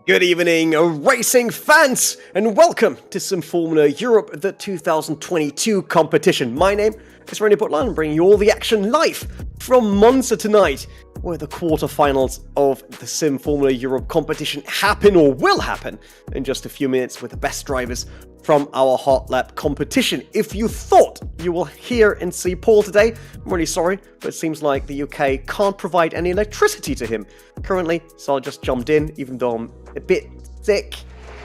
Good evening, racing fans, and welcome to Sim Formula Europe, the 2022 competition. My name is Randy Butler, bringing you all the action live from Monza tonight, where the quarterfinals of the Sim Formula Europe competition happen or will happen in just a few minutes with the best drivers from our Hot Lap competition. If you thought you will hear and see Paul today, I'm really sorry, but it seems like the UK can't provide any electricity to him currently, so I just jumped in, even though I'm a bit sick.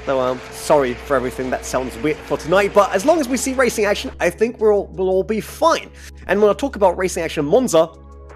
So I'm sorry for everything that sounds weird for tonight, but as long as we see racing action, I think we'll all be fine. And when I talk about racing action Monza,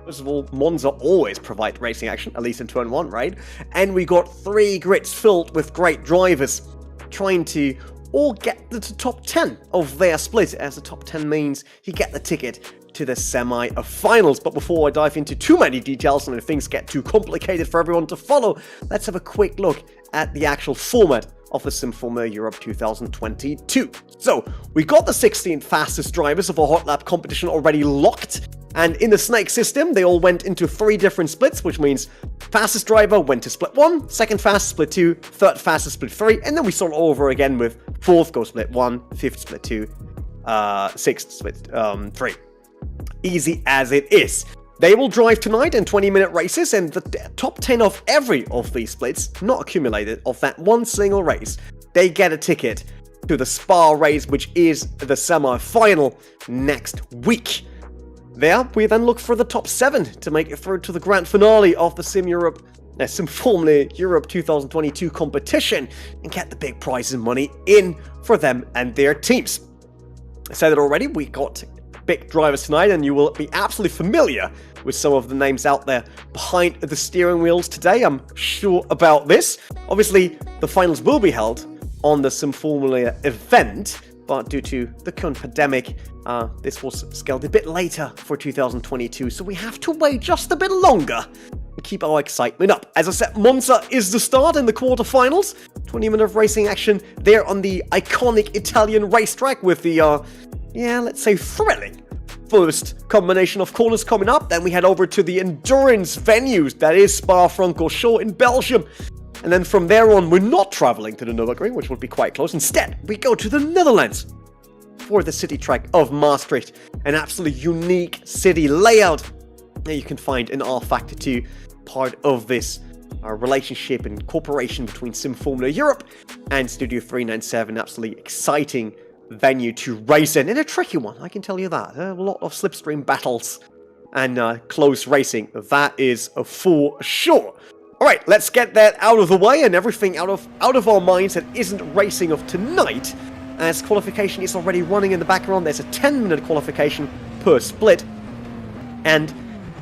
first of all, Monza always provide racing action, at least in turn 1, right? And we got 3 grids filled with great drivers trying to all get to the top 10 of their split, as the top 10 means you get the ticket to the semi-finals. But before I dive into too many details and if things get too complicated for everyone to follow, let's have a quick look at the actual format of the Sim Formula Europe 2022. So, we got the 16 fastest drivers of a Hot Lap competition already locked, and in the Snake system, they all went into 3 different splits, which means fastest driver went to split 1, second fastest split 2, third fastest split 3, and then we start all over again with 4th go split 1, 5th split 2, 6th split 3. Easy as it is. They will drive tonight in 20-minute races, and the top 10 of every of these splits, not accumulated, of that one single race, they get a ticket to the Spa race, which is the semi-final next week. There, we then look for the top 7 to make it through to the grand finale of the Sim Formula Europe 2022 competition and get the big prize and money in for them and their teams. I said it already, we got big drivers tonight, and you will be absolutely familiar with some of the names out there behind the steering wheels today. I'm sure about this. Obviously, the finals will be held on the Sim Formula event, but due to the current pandemic, this was scaled a bit later for 2022, so we have to wait just a bit longer to keep our excitement up. As I said, Monza is the start in the quarterfinals. 20 minutes of racing action there on the iconic Italian racetrack with the, let's say thrilling first combination of corners coming up. Then we head over to the endurance venues, that is Spa-Francorchamps in Belgium. And then from there on, we're not traveling to the Nürburgring, which would be quite close. Instead, we go to the Netherlands for the city track of Maastricht, an absolutely unique city layout that you can find in rFactor 2, part of this relationship and cooperation between Sim Formula Europe and Studio 397. Absolutely exciting venue to race in, and a tricky one, I can tell you that. A lot of slipstream battles and close racing, that is for sure. Alright, let's get that out of the way and everything out of our minds that isn't racing of tonight, as qualification is already running in the background. There's a 10-minute qualification per split, and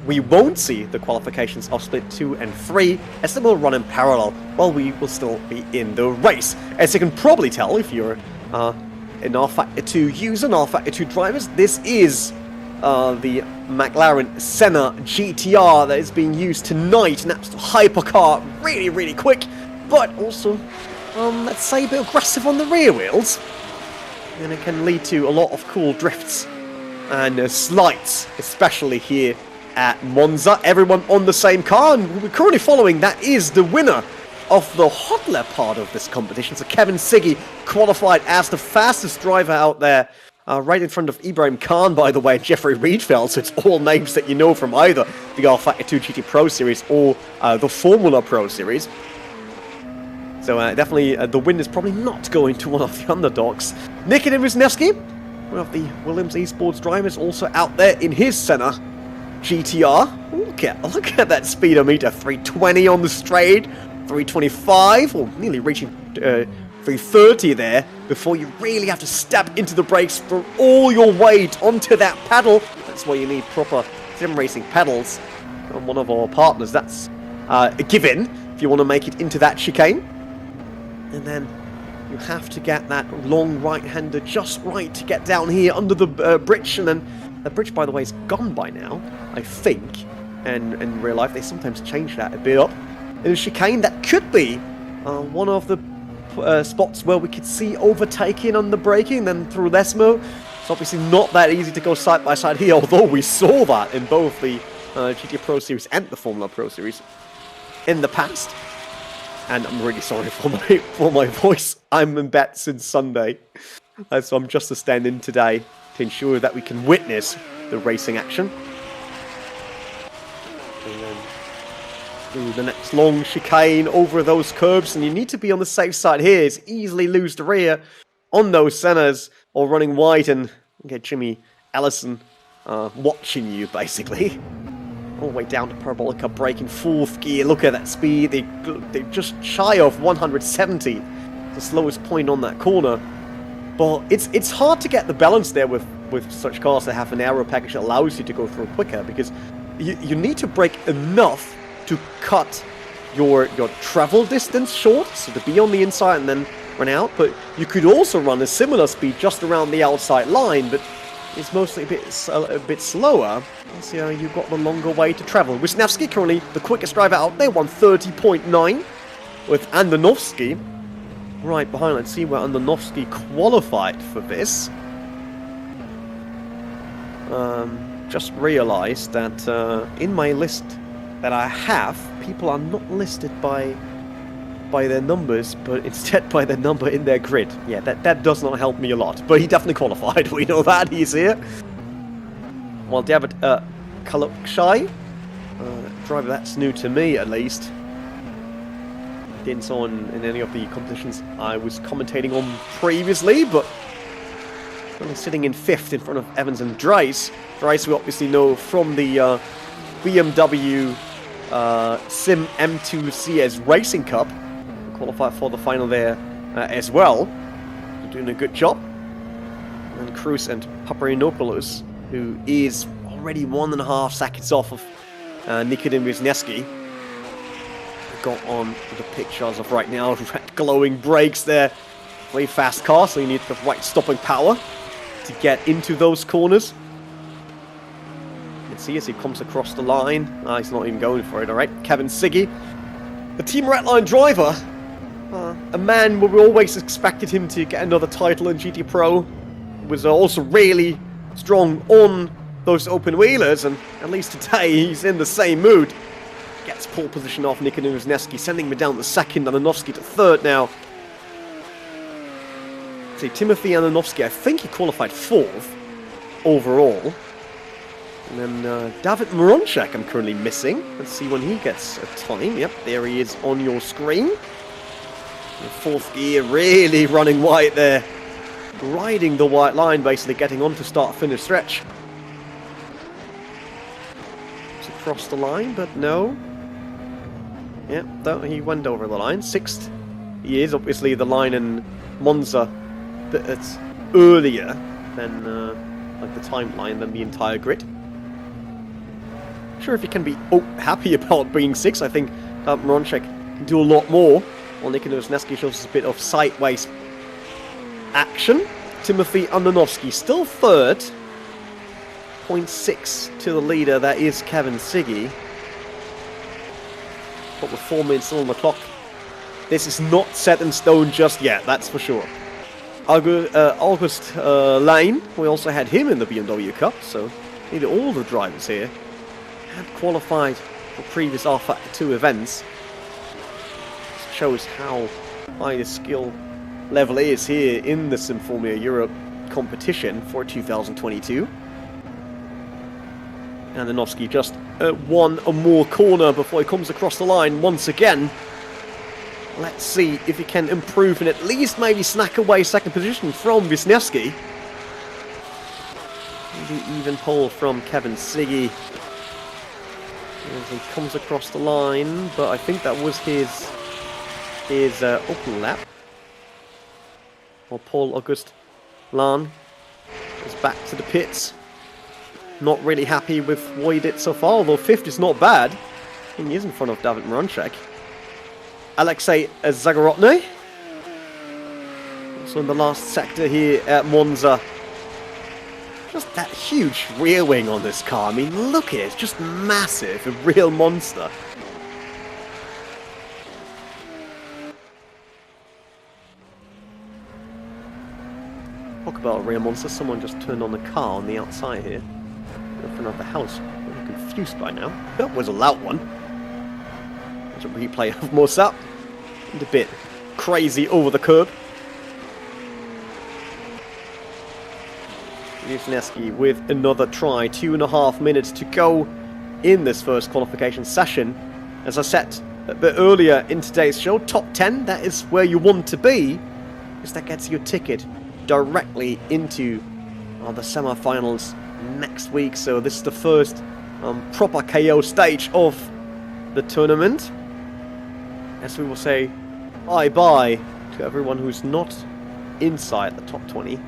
we won't see the qualifications of split 2 and 3, as they will run in parallel while we will still be in the race. As you can probably tell if you're an rFactor 2 user, and rFactor 2 drivers, this is the McLaren Senna GTR that is being used tonight. An absolute hypercar, really, really quick, but also, let's say, a bit aggressive on the rear wheels. And it can lead to a lot of cool drifts and slides, especially here at Monza. Everyone on the same car, and we're currently following, that is the winner of the Hot Lap part of this competition. So Kevin Siggy qualified as the fastest driver out there, right in front of Ibrahim Khan, by the way, Jeffrey Riedfeld. So it's all names that you know from either the rFactor 2 GT Pro Series or the Formula Pro Series. So definitely the win is probably not going to one of the underdogs. Nikita Wisniewski, one of the Williams Esports drivers, also out there in his Senna GTR. Look at that speedometer, 320 on the straight, 325, or nearly reaching 330 there, before you really have to step into the brakes, throw all your weight onto that pedal. That's why you need proper sim racing pedals from one of our partners. That's a given if you want to make it into that chicane. And then you have to get that long right-hander just right to get down here under the bridge. And then the bridge, by the way, is gone by now, I think. And in real life, they sometimes change that a bit up. In a chicane, that could be one of the spots where we could see overtaking on the braking, then through Lesmo. It's obviously not that easy to go side by side here, although we saw that in both the GT Pro Series and the Formula Pro Series in the past. And I'm really sorry for my voice. I'm in bed since Sunday, so I'm just to stand in today to ensure that we can witness the racing action. And then through the next long chicane over those curbs, and you need to be on the safe side here. It's easily lose the rear on those centers or running wide and get Jimmy Ellison watching you basically. All the way down to Parabolica, braking 4th gear. Look at that speed. They're just shy of 170. The slowest point on that corner. But it's hard to get the balance there with such cars that have an aero package that allows you to go through quicker, because you need to brake enough to cut your travel distance short, so to be on the inside and then run out. But you could also run a similar speed just around the outside line, but it's mostly a bit slower. So you've got the longer way to travel. Wisniewski currently the quickest driver out there, 1:30.9, with Andonovski right behind. Let's see where Andonovski qualified for this. Just realized that in my list that I have, people are not listed by their numbers, but instead by their number in their grid. Yeah, that does not help me a lot. But he definitely qualified. We know that. He's here. While David Kalukshai, driver that's new to me at least, didn't saw in any of the competitions I was commentating on previously, but only sitting in 5th in front of Evans and Dries. Dries we obviously know from the BMW Sim M2 CS Racing Cup. Qualified for the final there as well. They're doing a good job. And Cruz and Paparinopoulos, who is already 1.5 seconds off of Nikodem Wisniewski. Got on the picture as of right now. Red glowing brakes there. Very fast car, so you need the right stopping power to get into those corners. You can see as he comes across the line. He's not even going for it, alright. Kevin Siggy, the Team Redline driver. A man where we always expected him to get another title in GT Pro. Was also really strong on those open wheelers, and at least today he's in the same mood. Gets pole position off Nikodem Wisniewski, sending him down to 2nd, Andonovski to 3rd now. See, Timothy Andonovski, I think he qualified 4th overall. And then David Moronchak I'm currently missing. Let's see when he gets a time. Yep, there he is on your screen. The 4th gear, really running wide there. Riding the white line, basically getting on to start-finish stretch. It's across the line, but no. Yeah, he went over the line. 6th. He is obviously the line in Monza, but it's earlier than like the timeline than the entire grid. Sure, if you can be happy about being 6th, I think Moronchak can do a lot more. While Nikodem Wisniewski shows us a bit of sideways action. Timothy Andonovski still 3rd. 0.6 to the leader, that is Kevin Siggy. But with 4 minutes still on the clock, this is not set in stone just yet, that's for sure. August Lane, we also had him in the BMW Cup, so nearly all the drivers here had qualified for previous R-Factor 2 events. This shows how high the skill level is here in the Sim Formula Europe competition for 2022. Andonovski just one more corner before he comes across the line once again. Let's see if he can improve and at least maybe snack away 2nd position from Wisniewski. Maybe even pole from Kevin Siggy as he comes across the line, but I think that was his open lap. While Paul August Lahn is back to the pits. Not really happy with what he did so far, although 5th is not bad. I think he is in front of David Moronchak. Alexei Zagorotny, also in the last sector here at Monza. Just that huge rear wing on this car. I mean, look at it. It's just massive. A real monster. Talk about a real monster. Someone just turned on the car on the outside here. In front of the house. I'm confused by now. That was a loud one. There's a replay of Mossap. and a bit crazy over the curb. Wisniewski with another try. 2.5 minutes to go in this first qualification session. As I said a bit earlier in today's show, top 10, that is where you want to be, because that gets you a ticket directly into the semi-finals next week. So this is the first proper KO stage of the tournament, as we will say bye-bye to everyone who's not inside the top 20.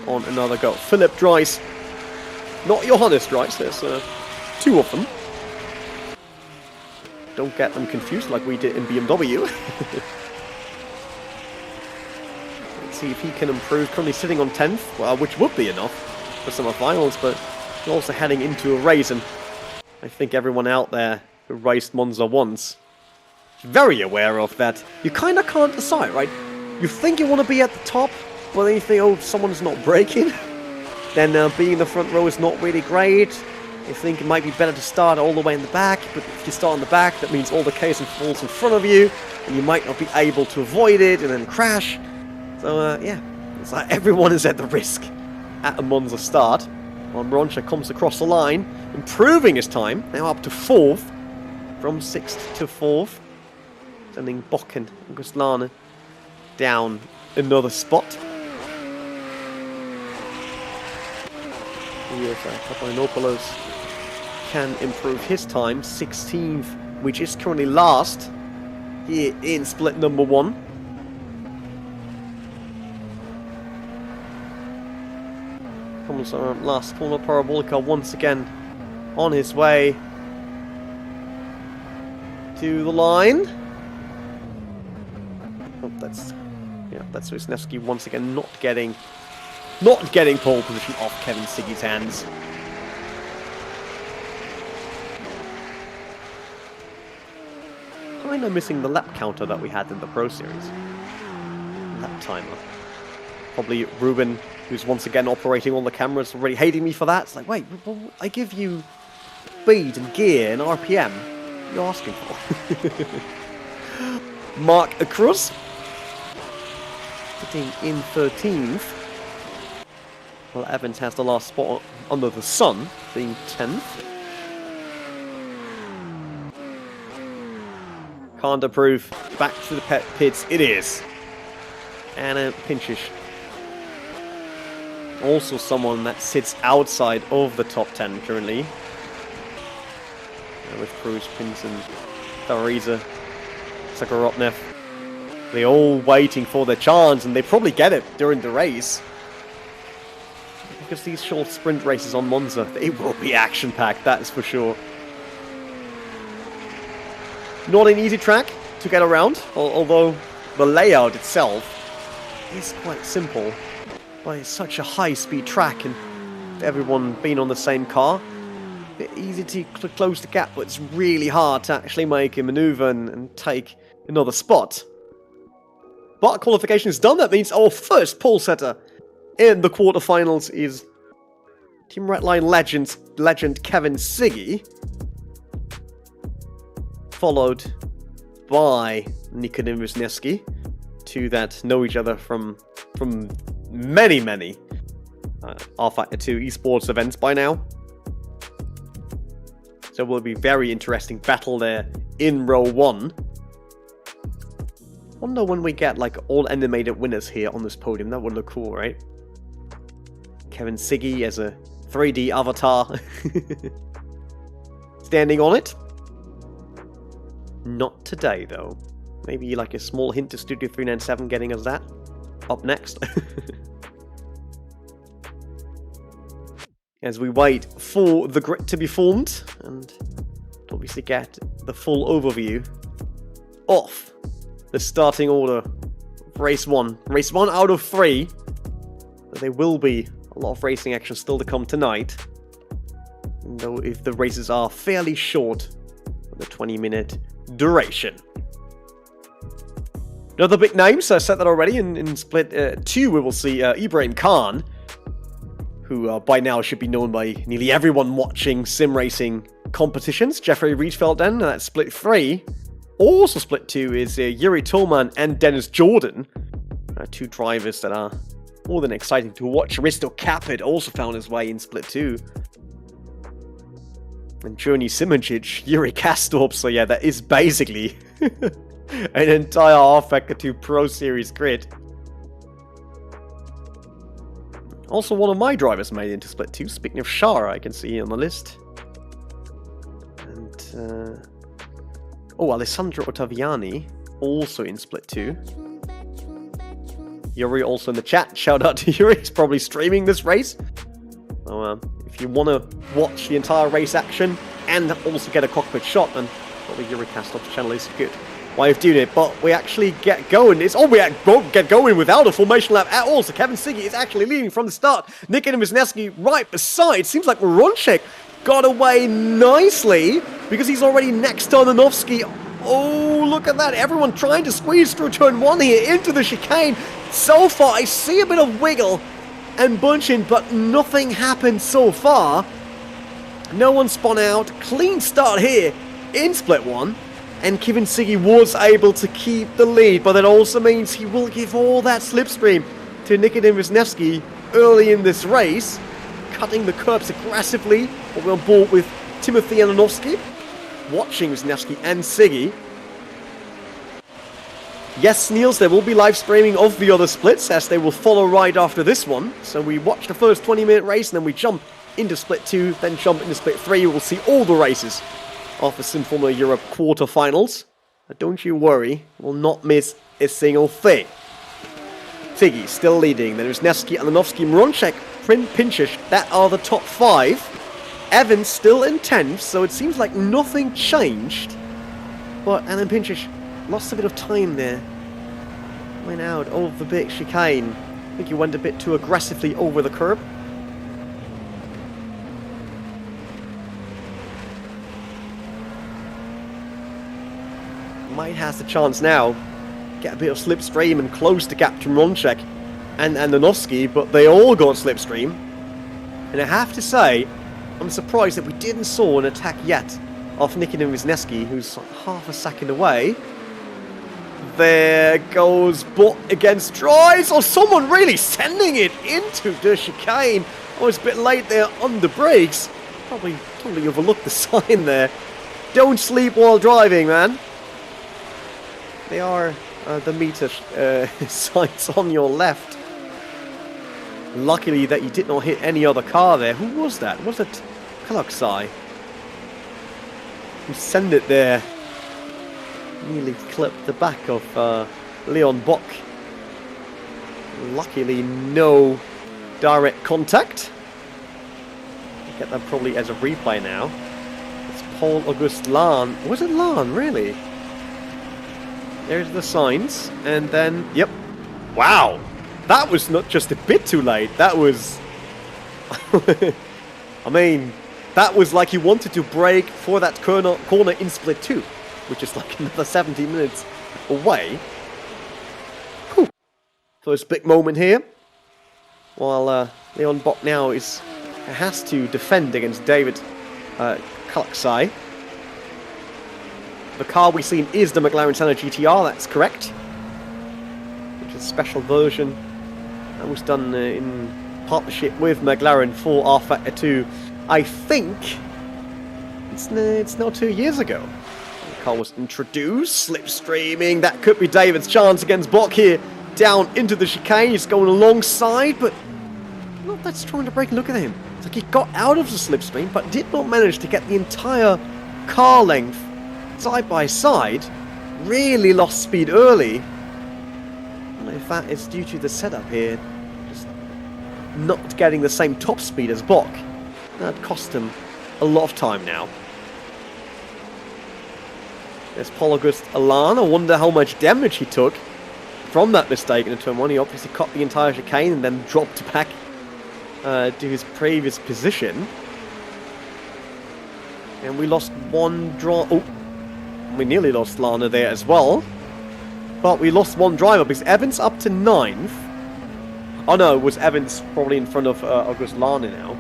On another go. Philip Dries. Not Johannes Dries, there's two of them. Don't get them confused like we did in BMW. Let's see if he can improve. Currently sitting on 10th, well, which would be enough for semi-finals, but also heading into a race, and I think everyone out there who raced Monza once is very aware of that. You kind of can't decide, right? You think you want to be at the top, but then you think, oh, someone's not braking. Then being in the front row is not really great. You think it might be better to start all the way in the back, but if you start in the back, that means all the chaos falls in front of you, and you might not be able to avoid it and then crash. So, yeah, it's like everyone is at the risk at a Monza start. While Roncha comes across the line, improving his time, now up to 4th, from 6th to 4th, sending Bokken and Gustlane down another spot. Yes, Papanopoulos can improve his time, 16th, which is currently last here in split number 1. Comes around last corner. Parabolica once again on his way to the line. Oh, that's Wisniewski once again not getting pole position off Kevin Siggy's hands. Kind of missing the lap counter that we had in the Pro Series. Lap timer. Probably Ruben, who's once again operating all the cameras, already hating me for that. It's like, wait, well, I give you speed and gear and RPM. You're asking for. Mark Cruz sitting in 13th. Well, Evans has the last spot under the sun, being 10th. Can't approve. Back to the pits it is. Anna Pinchish. Also someone that sits outside of the top 10 currently. With Cruz, Pinson, Tariza, Sakharovnev. They're all waiting for their chance, and they probably get it during the race. Because these short sprint races on Monza, they will be action-packed, that is for sure. Not an easy track to get around, although the layout itself is quite simple. But it's such a high-speed track, and everyone being on the same car, it's easy to close the gap, but it's really hard to actually make a maneuver and take another spot. But qualification is done. That means our first pole setter in the quarterfinals is Team Redline legend Kevin Siggy, followed by Nikodim Wisniewski, two that know each other from many R-Factor 2 esports events by now. So it will be very interesting battle there in row 1. Wonder when we get like all animated winners here on this podium. That would look cool, right? Kevin Siggy as a 3D avatar standing on it. Not today though. Maybe like a small hint to Studio 397 getting us that up next. As we wait for the grid to be formed and obviously get the full overview of the starting order of race 1. Race 1 out of 3. There will be a lot of racing action still to come tonight. Though if the races are fairly short, with a 20-minute duration. Another big name, so I said that already. In split 2 we will see Ibrahim Khan, who by now should be known by nearly everyone watching sim racing competitions. Jeffrey Rietveld then, that's split 3. Also split 2 is Yuri Tolman and Dennis Jordan. Two drivers that are more than exciting to watch. Risto Capit also found his way in split 2. And Journey Simoncic, Yuri Kastorp, so yeah, that is basically an entire rFactor 2 Pro Series grid. Also, one of my drivers made it into split 2. Speaking of Shara, I can see on the list. And, Alessandro Ottaviani, also in split 2. Yuri also in the chat. Shout out to Yuri, he's probably streaming this race. So, if you want to watch the entire race action and also get a cockpit shot, then probably Yuri Kastorp's channel is good way of doing it. But we actually get going. We get going without a formation lap at all. So Kevin Siggy is actually leading from the start. Nikita Wisniewski right beside. Seems like Moronchek got away nicely because he's already next to Ananovsky. Oh, look at that. Everyone trying to squeeze through turn 1 here into the chicane. So far, I see a bit of wiggle and bunching, but nothing happened so far. No one spun out. Clean start here in split 1. And Kevin Siggy was able to keep the lead, but that also means he will give all that slipstream to Nikita Wisniewski early in this race, cutting the curbs aggressively. We're on board with Timothy Ananovsky, watching Wisniewski and Siggy. Yes, Niels, there will be live streaming of the other splits, as they will follow right after this one. So we watch the first 20-minute race, and then we jump into split 2, then jump into split 3. We'll see all the races of the Sim Formula Europe quarterfinals. But don't you worry, we'll not miss a single thing. Siggy still leading, then Wisniewski, Ananovsky, Moronchek, Pinchich, that are the top 5. Evans still in 10th, so it seems like nothing changed. But Alan Pinchich lost a bit of time there. Went out of the big chicane. I think he went a bit too aggressively over the curb. Might has the chance now. Get a bit of slipstream and close the gap to Moronchek and Ananovsky, but they all got slipstream. And I have to say, I'm surprised that we didn't saw an attack yet of Nikita Wisniewski, who's half a second away. There goes Butt against Troyes. Or someone really sending it into the chicane. I was a bit late there on the brakes. Probably totally overlooked the sign there. Don't sleep while driving, man. They are the meter signs on your left. Luckily that you did not hit any other car there. Who was that? Was it Kaluxai? Who sent it there? Nearly clipped the back of Leon Bock. Luckily no direct contact. I'll get that probably as a replay now. It's Paul Auguste Lahn. Was it Lahn, really? There's the signs, and then, yep. Wow! That was not just a bit too late, that was... I mean, that was like he wanted to brake for that corner in split 2, which is like another 17 minutes away. Whew. First big moment here. While Leon Bock now has to defend against David Kaluxai. The car we've seen is the McLaren Senna GTR, that's correct. Which is a special version that was done in partnership with McLaren for rFactor 2. I think it's now 2 years ago. The car was introduced, slipstreaming. That could be David's chance against Bock here. Down into the chicane, he's going alongside, but not that strong to brake. Look at him. It's like he got out of the slipstream, but did not manage to get the entire car length side by side. Really lost speed early. I don't know if that is due to the setup here, just not getting the same top speed as Bock. That cost him a lot of time now. There's Paul Auguste Lahn. I wonder how much damage he took from that mistake in the turn 1. He obviously cut the entire chicane and then dropped back to his previous position. And we lost one draw. Oh, we nearly lost Lana there as well. But we lost one driver because Evans up to 9th. Oh no, it was Evans probably in front of August Lana now.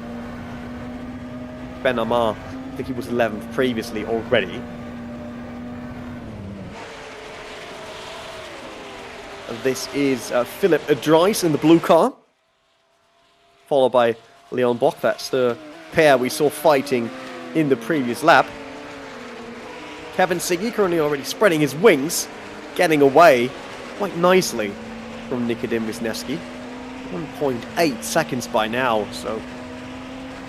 Ben Amar, I think he was 11th previously already. And this is Philip Dries in the blue car, followed by Leon Bock. That's the pair we saw fighting in the previous lap. Kevin Siggy currently already spreading his wings, getting away quite nicely from Nikodem Wisniewski. 1.8 seconds by now, so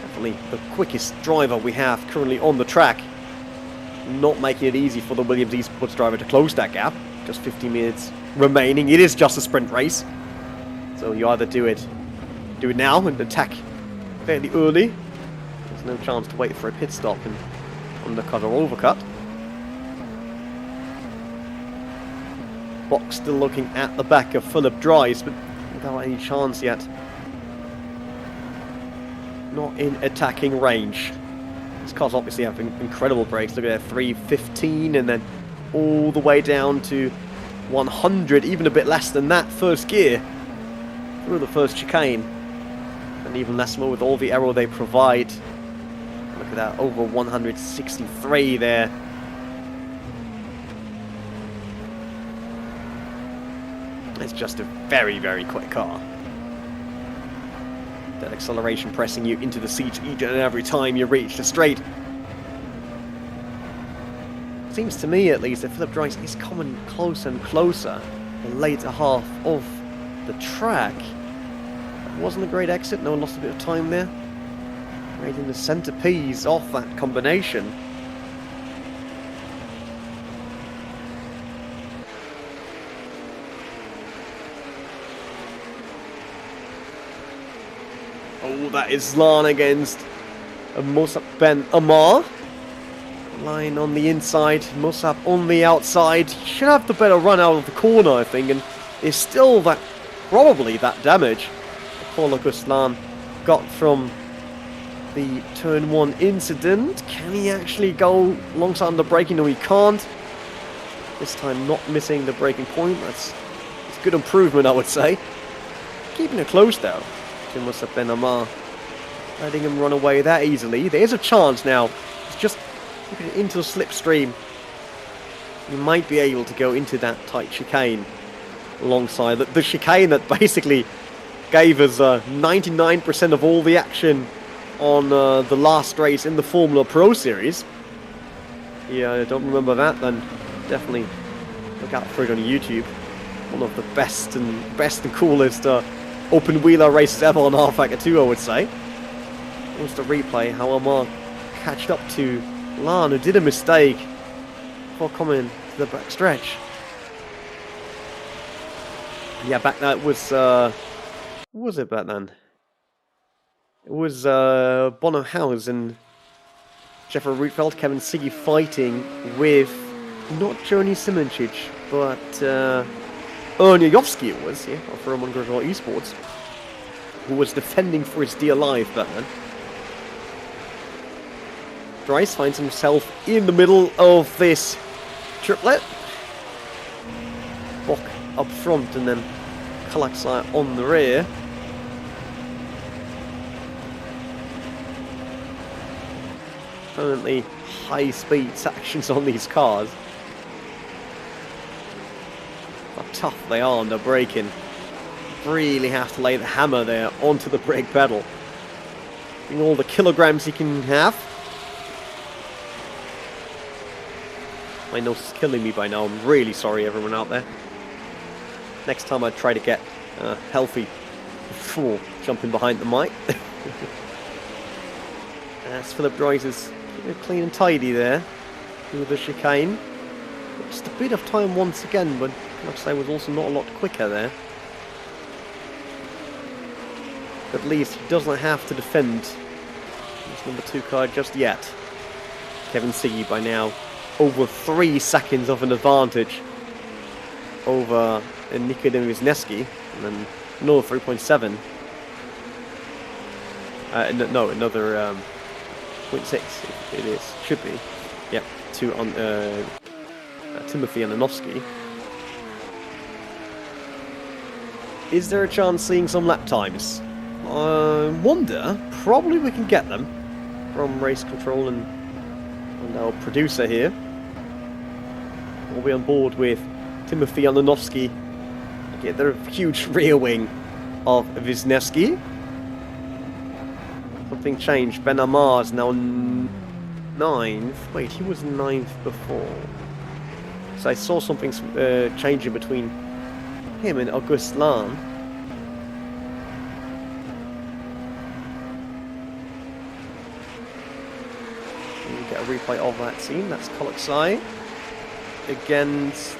definitely the quickest driver we have currently on the track. Not making it easy for the Williams Esports driver to close that gap. Just 50 minutes remaining. It is just a sprint race, so you either do it now and attack fairly early. There's no chance to wait for a pit stop and undercut or overcut. Box still looking at the back of Philip Dries, but without any chance yet. Not in attacking range. These cars obviously have incredible brakes. Look at that, 315 and then all the way down to 100, even a bit less than that first gear through the first chicane. And even less more with all the aero they provide. Look at that, over 163 there. It's just a very, very quick car. That acceleration pressing you into the seat each and every time you reach the straight. Seems to me, at least, that Philip Dries is coming closer and closer the later half of the track. That wasn't a great exit, no one lost a bit of time there. Right in the centerpiece of that combination. Oh, that is Lan against Musab Ben Amar. Line on the inside, Musab on the outside. Should have the better run out of the corner, I think, and there's still that, probably that damage Paul Augustin got from the turn 1 incident. Can he actually go alongside the braking? No, he can't. This time not missing the braking point. That's a good improvement, I would say. Keeping it close though. Musab Ben Amar, letting him run away that easily. There's a chance now. It's just into the slipstream. You might be able to go into that tight chicane alongside the chicane that basically gave us 99% of all the action on the last race in the Formula Pro Series. Yeah, I don't remember that, then definitely look out for it on YouTube. One of the best and coolest open wheeler races ever on R-Factor 2, I would say. What's the replay? How Amar catched up to Lan, who did a mistake before coming to the back stretch. Yeah, back that was what was it back then? It was Bono House and Jeffrey Rutfeld, Kevin Siggy fighting with not Joni Simoncic, but Ernie Yovsky it was, yeah, of Roman Grosjean Esports, who was defending for his dear life back then. Dries finds himself in the middle of this triplet. Bock up front and then Kalaksai on the rear. Currently high speed sections on these cars. How tough they are under braking. Really have to lay the hammer there onto the brake pedal. Getting all the kilograms you can have. My nose is killing me by now. I'm really sorry, everyone out there. Next time I try to get healthy before jumping behind the mic. As Philip Dries is clean and tidy there through the chicane. Just a bit of time once again, but Kalaksai was also not a lot quicker there. At least he doesn't have to defend this number 2 car just yet. Kevin Siggy by now over 3 seconds of an advantage over Nikodem Wisniewski, and then another 3.7. No, another 0.6 it is, should be. Yep, to Timothy Ananovsky. Is there a chance seeing some lap times? I wonder. Probably we can get them from race control and our producer here. We'll be on board with Timothy Ananovsky. Get the huge rear wing of Wisniewski. Something changed. Ben Amar is now 9th. Wait, he was 9th before. So I saw something changing between him and August Lahn. We get a replay of that scene. That's Koloksai against...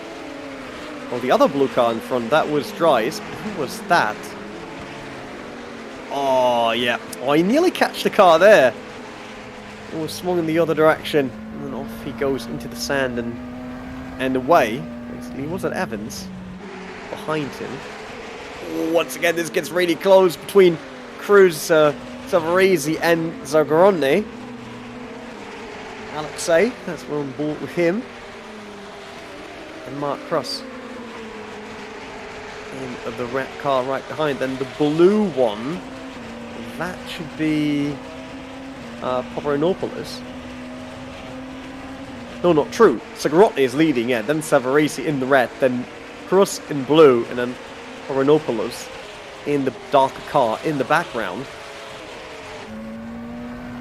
Oh, the other blue car in front. That was Dries. Who was that? Oh, yeah. Oh, he nearly catched the car there. It was swung in the other direction. And then off he goes into the sand and away. Basically, was it Evans? Behind him. Oh, once again, this gets really close between Cruz, Savarese and Zagarone. Alexei, that's we're on board with him. And Mark Cross. In the red car right behind. Then the blue one, that should be Paparanopoulos. No, not true. Zagarotny is leading, yeah. Then Savarese in the red. Then Cruz in blue. And then Paparanopoulos in the darker car in the background.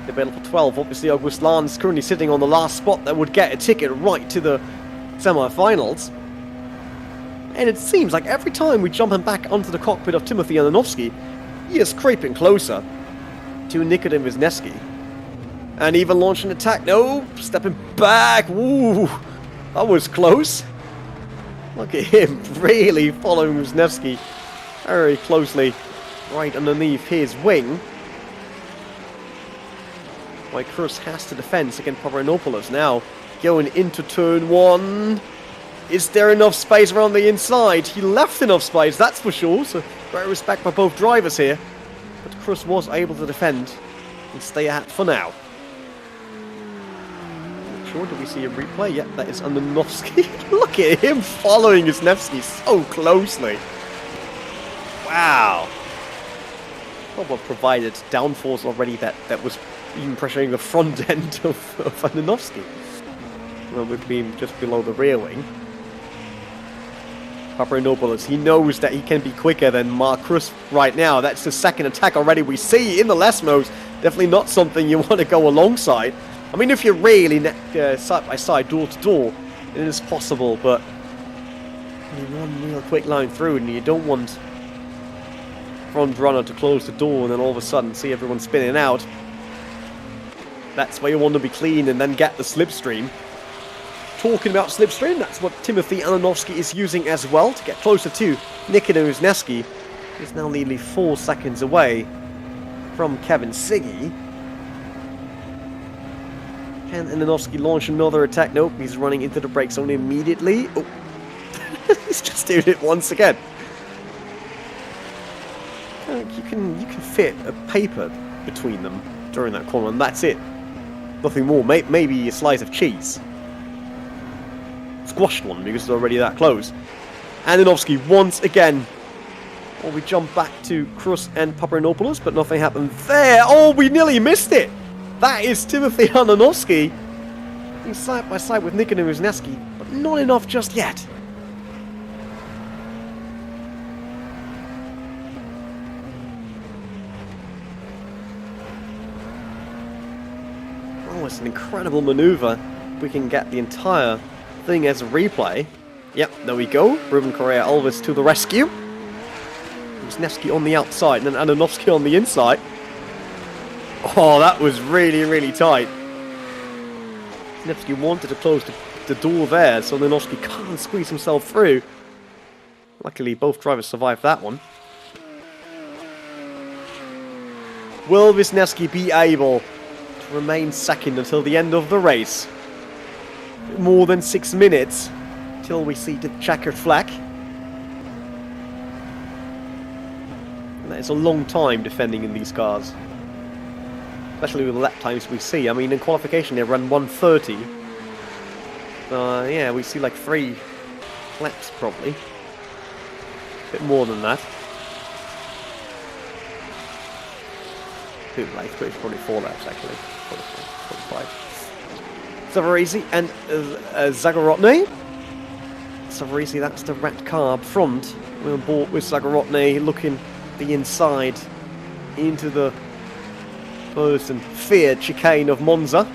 The battle for 12. Obviously, August Lahn is currently sitting on the last spot that would get a ticket right to the semi-finals. And it seems like every time we jump him back onto the cockpit of Timothy Ananovsky, he is creeping closer to Nikodem Wisniewski. And even launch an attack. No, stepping back. Ooh, that was close. Look at him really following Wisniewski very closely right underneath his wing. While Cruz has to defend against Paparanopoulos now going into turn 1. Is there enough space around the inside? He left enough space, that's for sure. So great respect by both drivers here. But Cruz was able to defend and stay ahead for now. Not sure, do we see a replay? Yep, that is Ananovsky. Look at him following Wisniewski so closely. Wow. Well, provided downforce already that was even pressuring the front end of Ananovsky. Well, we've been just below the rear wing. Paparanopoulos, he knows that he can be quicker than Mark Cruz right now. That's the second attack already we see in the Lesmos. Definitely not something you want to go alongside. I mean, if you're really side by side, door to door, it is possible, but one real quick line through and you don't want front runner to close the door and then all of a sudden see everyone spinning out. That's where you want to be clean and then get the slipstream. Talking about slipstream, that's what Timothy Ananovsky is using as well to get closer to Nikodem Wisniewski. He's now nearly 4 seconds away from Kevin Siggy. Can Ananovsky launch another attack? Nope, he's running into the brake zone immediately. Oh, he's just doing it once again. You can fit a paper between them during that corner, and that's it. Nothing more. Maybe a slice of cheese. Squashed one because it's already that close. Ananovsky once again. Well, we jump back to Cruz and Paparanopoulos, but nothing happened there. Oh, we nearly missed it. That is Timothy Ananovsky. He's side by side with Nikodem Wisniewski, but not enough just yet. Oh, it's an incredible maneuver. We can get the entire thing as a replay. Yep, there we go. Ruben Correa Alves to the rescue. Wisniewski on the outside and then Ananovsky on the inside. Oh, that was really, really tight. Wisniewski wanted to close the door there, so Ananovsky can't squeeze himself through. Luckily, both drivers survived that one. Will Wisniewski be able to remain second until the end of the race? More than 6 minutes till we see the checkered flag. And that is a long time defending in these cars. Especially with the lap times we see. I mean, in qualification they run 1:30. Yeah, we see like 3 laps probably. A bit more than that. like it's probably 4 laps actually. 45. Savarese and Zagorodny. Savarese, that's the rat car up front. We're on board with Zagorodny looking the inside into the first and feared chicane of Monza.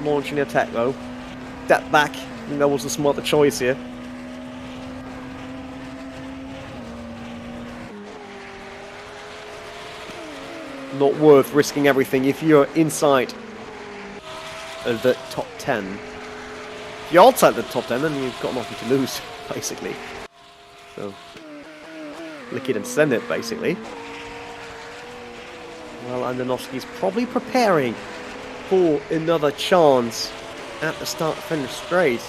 Launching attack though. That back, I think that was a smarter choice here. Not worth risking everything if you're inside the top 10. If you're outside the top 10, then you've got nothing to lose, basically. So, lick it and send it, basically. Well, Andonovski's probably preparing for another chance at the start of finish straight.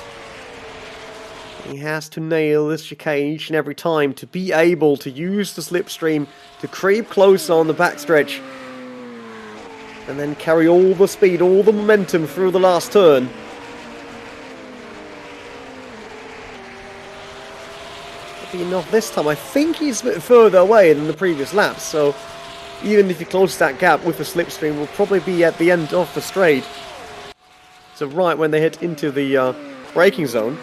He has to nail this chicane each and every time to be able to use the slipstream to creep closer on the backstretch and then carry all the speed, all the momentum through the last turn. That'll be enough this time. I think he's a bit further away than the previous laps, so even if he closes that gap with the slipstream, we'll probably be at the end of the straight. So right when they hit into the braking zone.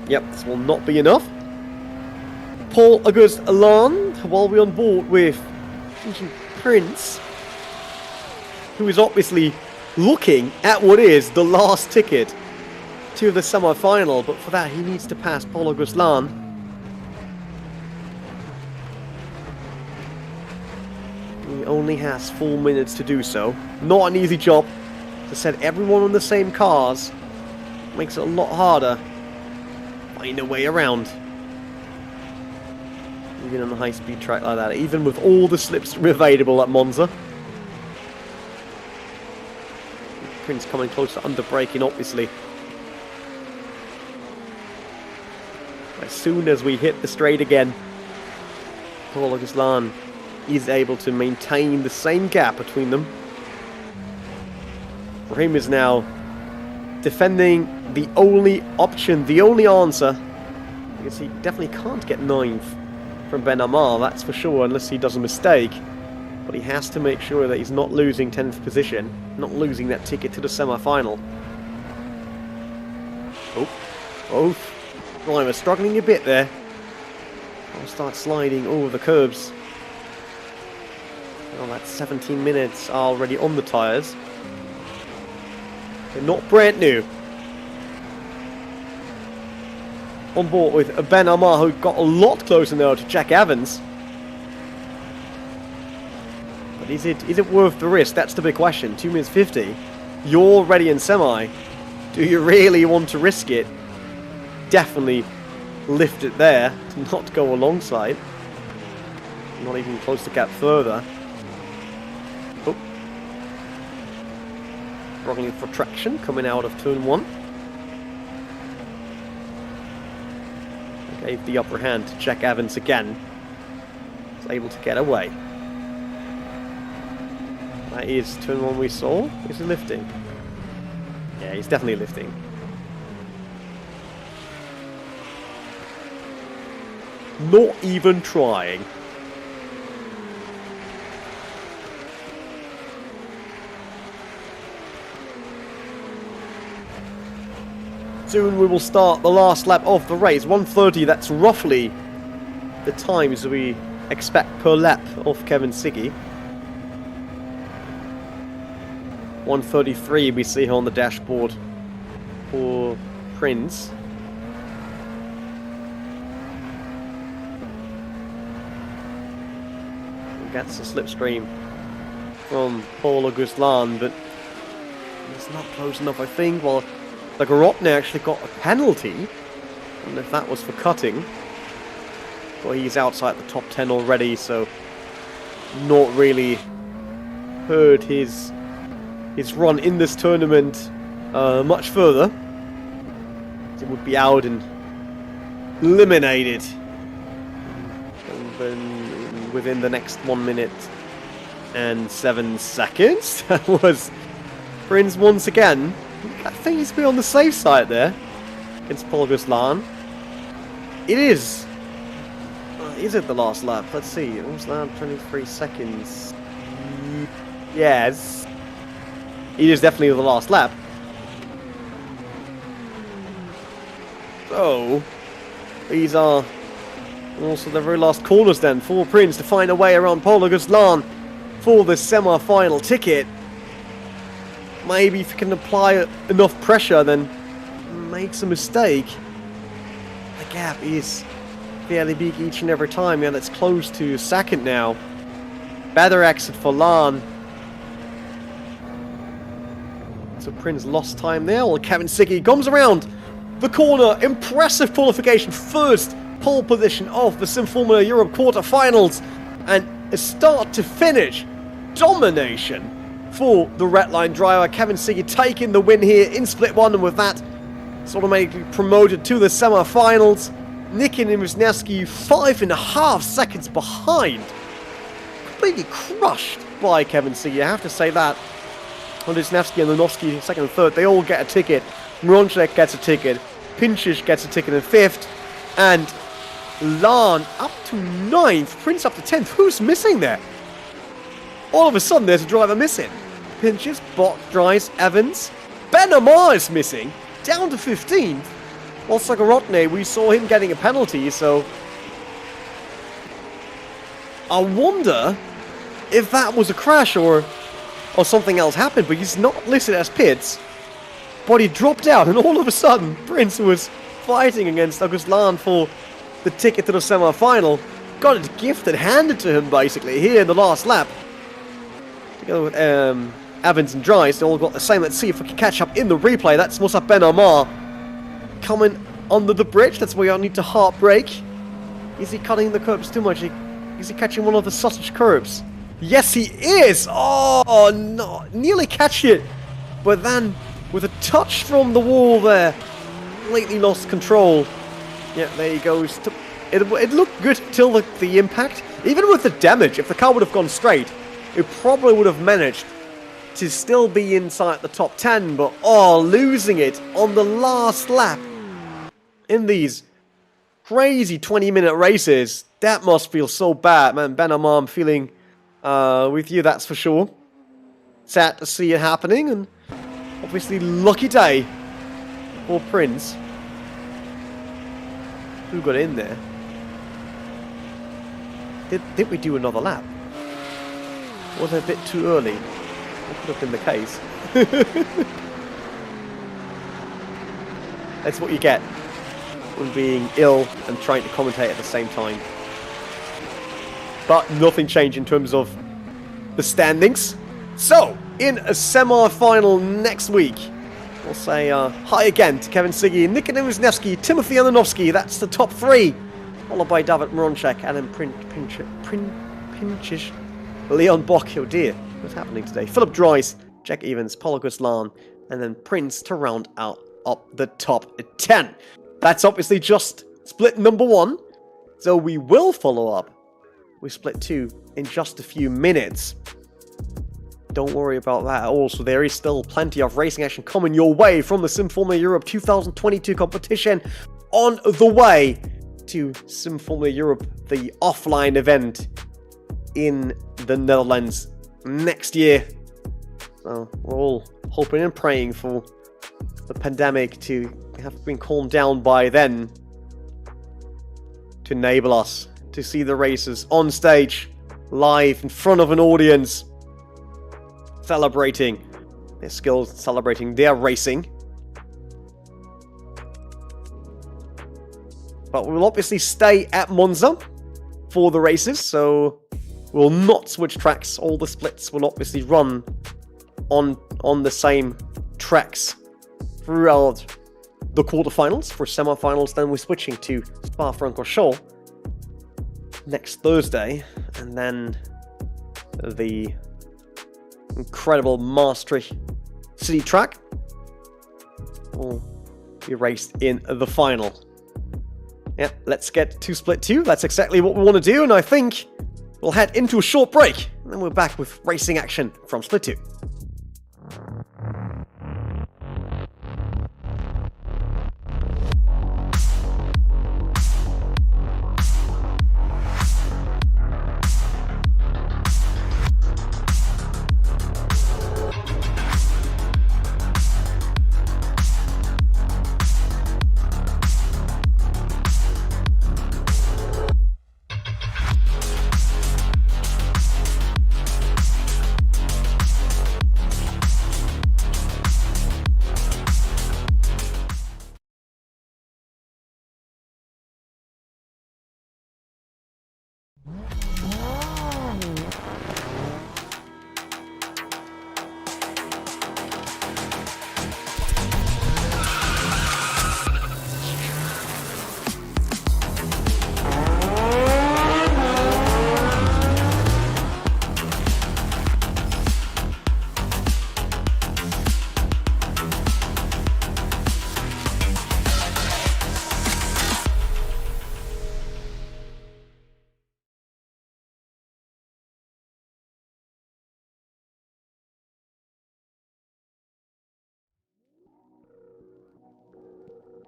Yep, this will not be enough. Paul-Auguste Alain, while we're on board with Prince, who is obviously looking at what is the last ticket to the semi-final, but for that he needs to pass Paul-Auguste Alain. He only has 4 minutes to do so. Not an easy job. As I said, everyone on the same cars makes it a lot harder. Find a way around. Even on a high-speed track like that, even with all the slips available at Monza. Prince coming closer under braking, obviously. As soon as we hit the straight again, Paul-Auguste Alain is able to maintain the same gap between them. For him is now defending the only option, the only answer, because he definitely can't get 9th from Ben Amar, that's for sure, unless he does a mistake. But he has to make sure that he's not losing 10th position, not losing that ticket to the semi-final. Oh, Reimer struggling a bit there. I'll start sliding over the curbs. Well, that's 17 minutes already on the tyres. They're not brand new. On board with Ben Amar, who got a lot closer now to Jack Evans. But is it worth the risk? That's the big question. 2 minutes 50. You're already in semi. Do you really want to risk it? Definitely lift it there to not go alongside. Not even close to gap further. Oh. Struggling for traction coming out of turn 1. Gave the upper hand to Jack Evans again. Was able to get away. That is turn 1 we saw. Is he lifting? Yeah, he's definitely lifting. Not even trying. Soon we will start the last lap of the race. 1:30, that's roughly the times we expect per lap of Kevin Siggy. 1:33 we see here on the dashboard for Prince. He gets a slipstream from Paul-Auguste Alain, but it's not close enough, I think. Well, Zagorodny actually got a penalty. I don't know if that was for cutting. Well, he's outside the top 10 already, so not really hurt his run in this tournament much further. It would be out and eliminated within the next 1 minute and 7 seconds. That was Prince once again. I think he's been on the safe side there against Paul-Auguste Alain. It is is it the last lap? Let's see. Almost lap 23 seconds. Yes. It is definitely the last lap. So, these are also the very last corners then for Prince to find a way around Pol Ghazlan for the semi-final ticket. Maybe if he can apply enough pressure, then makes a mistake. The gap is fairly big each and every time. Yeah, that's close to a second now. Better exit for Lan. So Prince lost time there. Well, Kevin Siggy comes around the corner. Impressive qualification. First pole position of the Sim Formula Europe quarterfinals. And a start to finish domination for the Red Line driver. Kevin Siggy taking the win here in Split 1, and with that, it's automatically promoted to the semi-finals. Nikin Wisniewski 5.5 seconds behind. Completely crushed by Kevin Siggy, I have to say that. Wisniewski and Lenovsky, second and third, they all get a ticket. Mronchek gets a ticket. Pinchish gets a ticket in fifth. And Lan up to 9th. Prince up to 10th. Who's missing there? All of a sudden, there's a driver missing. Pinchish, Bot, Dries, Evans. Ben Amar is missing. Down to 15th. While Sagorotne, we saw him getting a penalty, so I wonder if that was a crash or something else happened, but he's not listed as pits. But he dropped out, and all of a sudden, Prince was fighting against August Lan for the ticket to the semi-final. Got it gifted, handed to him, basically, here in the last lap. Together with Evans and Dries, they all got the same. Let's see if we can catch up in the replay. That's Moussa Ben Amar coming under the bridge. That's where I need to hard brake. Is he cutting the curbs too much? Is he catching one of the sausage curbs? Yes, he is! Oh, no. Nearly catch it. But then, with a touch from the wall there, completely lost control. Yeah, there he goes. It looked good till the impact. Even with the damage, if the car would have gone straight, it probably would have managed to still be inside the top 10. But, losing it on the last lap in these crazy 20-minute races, that must feel so bad, man. Ben Amar, I'm feeling with you, that's for sure. Sad to see it happening, and obviously lucky day for Prince. Who got in there? Did we do another lap? Was it a bit too early? That could have been the case. That's what you get when being ill and trying to commentate at the same time. But nothing changed in terms of the standings. So, in a semi-final next week, we'll say hi again to Kevin Siggy, Nikin Wisniewski, Timothy Elanovsky. That's the top 3. Followed by David Mronchek, Adam Pinchish, Leon Bock. Oh dear, what's happening today? Philip Dries, Jack Evans, Pol Ghazlan, and then Prince to round out up the top 10. That's obviously just split number 1. So we will follow up with split 2 in just a few minutes. Don't worry about that at all. So there is still plenty of racing action coming your way from the Sim Formula Europe 2022 competition on the way to Sim Formula Europe, the offline event in the Netherlands next year. So we're all hoping and praying for the pandemic to have been calmed down by then, to enable us to see the races on stage, live in front of an audience, celebrating their skills, celebrating their racing. But we'll obviously stay at Monza for the races, so we'll not switch tracks. All the splits will obviously run on the same tracks throughout the quarterfinals. For semifinals, then we're switching to Spa-Francorchamps next Thursday, and then the incredible Maastricht City track will be raced in the final. Yeah, let's get to split 2. That's exactly what we want to do, and I think we'll head into a short break, and then we're back with racing action from split 2.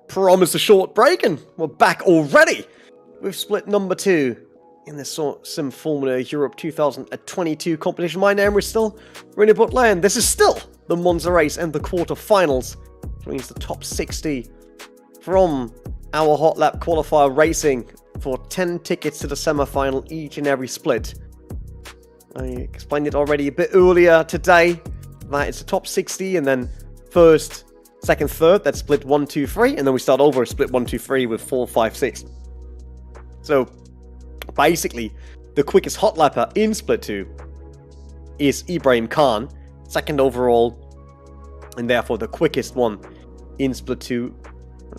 Promise a short break, and we're back already with split number 2 in this Sim Formula Europe 2022 competition. My name is still René Butler, and this is still the Monza race and the quarterfinals, which means the top 60 from our Hot Lap qualifier racing for 10 tickets to the semi-final each and every split. I explained it already a bit earlier today that it's the top 60, and then first, second, third, that's split 1, 2, 3, and then we start over split 1, 2, 3 with 4, 5, 6. So basically, the quickest hot lapper in split 2 is Ibrahim Khan, second overall, and therefore the quickest one in split 2,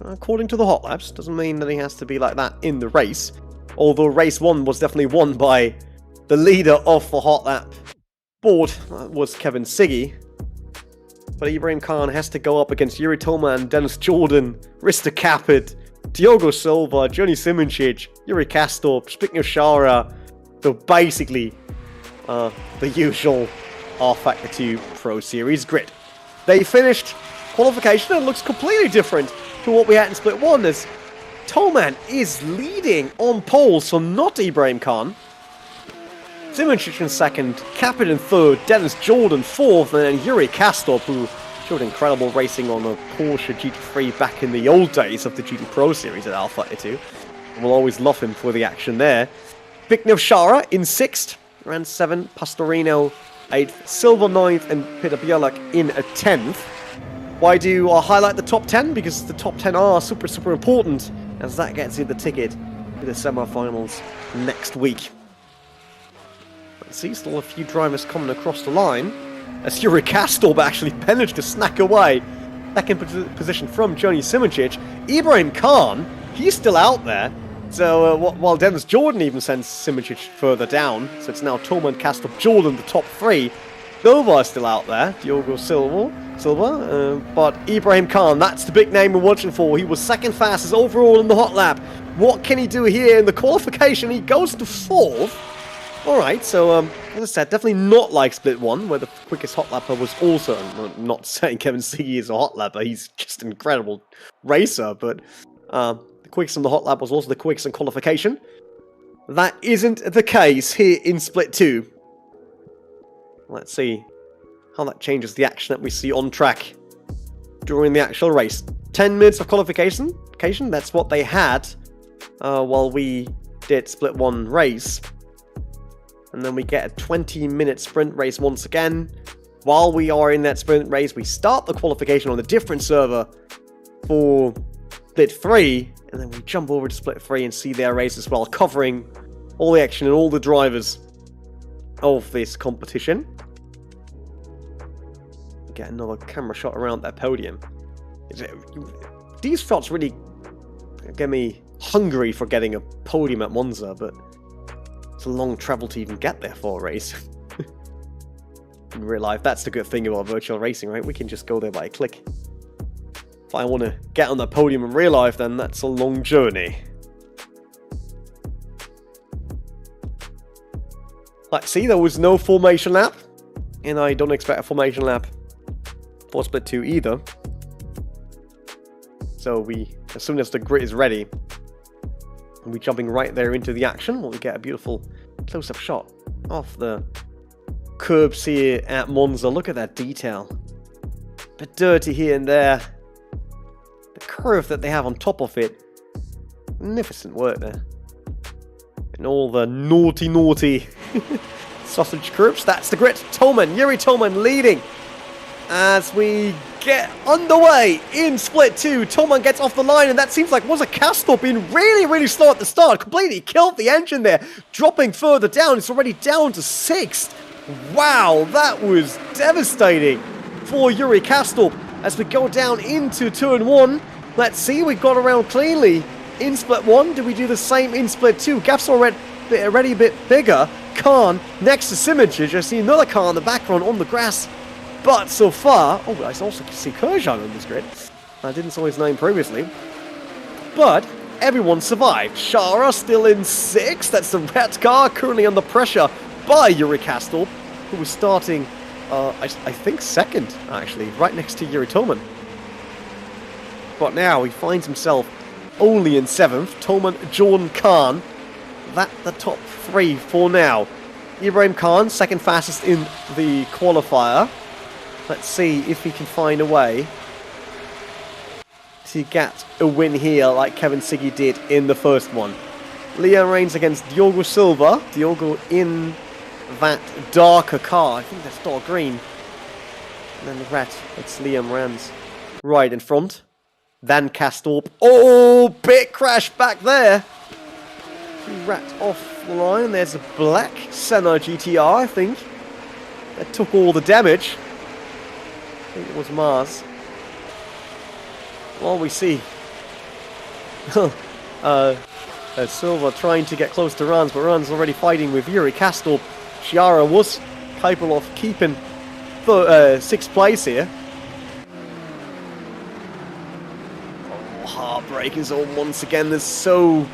according to the hot laps. Doesn't mean that he has to be like that in the race, although race 1 was definitely won by the leader of the hot lap board, that was Kevin Siggy. But Ibrahim Khan has to go up against Yuri Toman, Dennis Jordan, Risto Capit, Diogo Silva, Johnny Simoncic, Yuri Kastorp, Zbigniew Szara. So basically, the usual R-Factor 2 Pro Series grid. They finished qualification and it looks completely different to what we had in Split 1, as Toman is leading on pole, so not Ibrahim Khan. Simoncic in second, Capit in third, Dennis Jordan fourth, and then Yuri Kastorp, who showed incredible racing on a Porsche GT3 back in the old days of the GT Pro Series at Alpha 2. We'll always love him for the action there. Zbigniew Szara in sixth, ran 7th, Pastorino 8th, Silva 9th, and Peter Bialak in a 10th. Why do I highlight the top 10? Because the top 10 are super, super important, as that gets you the ticket to the semi-finals next week. See, still a few drivers coming across the line, as Yuri Kastorp actually managed to snack away second position from Johnny Simoncic. Ibrahim Khan, he's still out there, so while Dennis Jordan even sends Simoncic further down, so it's now Toman, Kastorp, Jordan, the top 3. Silva is still out there, Diogo Silva, but Ibrahim Khan, that's the big name we're watching for. He was second fastest overall in the hot lap. What can he do here in the qualification? He goes to 4th. Alright, so, as I said, definitely not like Split 1, where the quickest hot lapper was also, I'm not saying Kevin Siggy is a hot lapper, he's just an incredible racer, but the quickest on the hot lap was also the quickest in qualification. That isn't the case here in Split 2. Let's see how that changes the action that we see on track during the actual race. 10 minutes of qualification, that's what they had while we did Split 1 race. And then we get a 20-minute sprint race once again. While we are in that sprint race, we start the qualification on a different server for Split 3. And then we jump over to Split 3 and see their race as well, covering all the action and all the drivers of this competition. Get another camera shot around that podium. These shots really get me hungry for getting a podium at Monza, but it's a long travel to even get there for a race. In real life, that's the good thing about virtual racing, right? We can just go there by a click. If I want to get on that podium in real life, then that's a long journey. Let's see, there was no formation lap, and I don't expect a formation lap for Split 2 either. So as soon as the grid is ready, we'll be jumping right there into the action. We'll get a beautiful close-up shot of the curbs here at Monza. Look at that detail. A bit dirty here and there. The curve that they have on top of it. Magnificent work there. And all the naughty sausage curbs. That's the grid. Yuri Toman leading as we get underway in split 2. Toman gets off the line, and that seems like was a Castor being really slow at the start. Completely killed the engine there, dropping further down. It's already down to 6th. Wow, that was devastating for Yuri Castor. As we go down into turn 1, let's see, we got around cleanly in split 1. Do we do the same in split 2? Gaps already a bit bigger. Khan next to Simoncic. I see another car in the background on the grass. But so far, oh, I also see Kurjan on this grid. I didn't saw his name previously. But everyone survived. Shara still in 6th. That's the red car currently under pressure by Yuri Castor, who was starting, I think 2nd, actually, right next to Yuri Toman. But now he finds himself only in 7th. Toman, Jordan, Khan. That's the top 3 for now. Ibrahim Khan, 2nd fastest in the qualifier. Let's see if he can find a way to get a win here like Kevin Siggy did in the first one. Liam Reigns against Diogo Silva. Diogo in that darker car. I think that's dark green. And then the red, it's Liam Rans right in front. Then Castorp. Oh, big crash back there. Rat off the line. There's a black Senna GTR, I think. That took all the damage. I think it was Mars. Well, we see Silva trying to get close to Rans, but Rans already fighting with Yuri Castor. Chiara was capable of keeping 6th place here. Oh, heartbreaking zone once again. There's so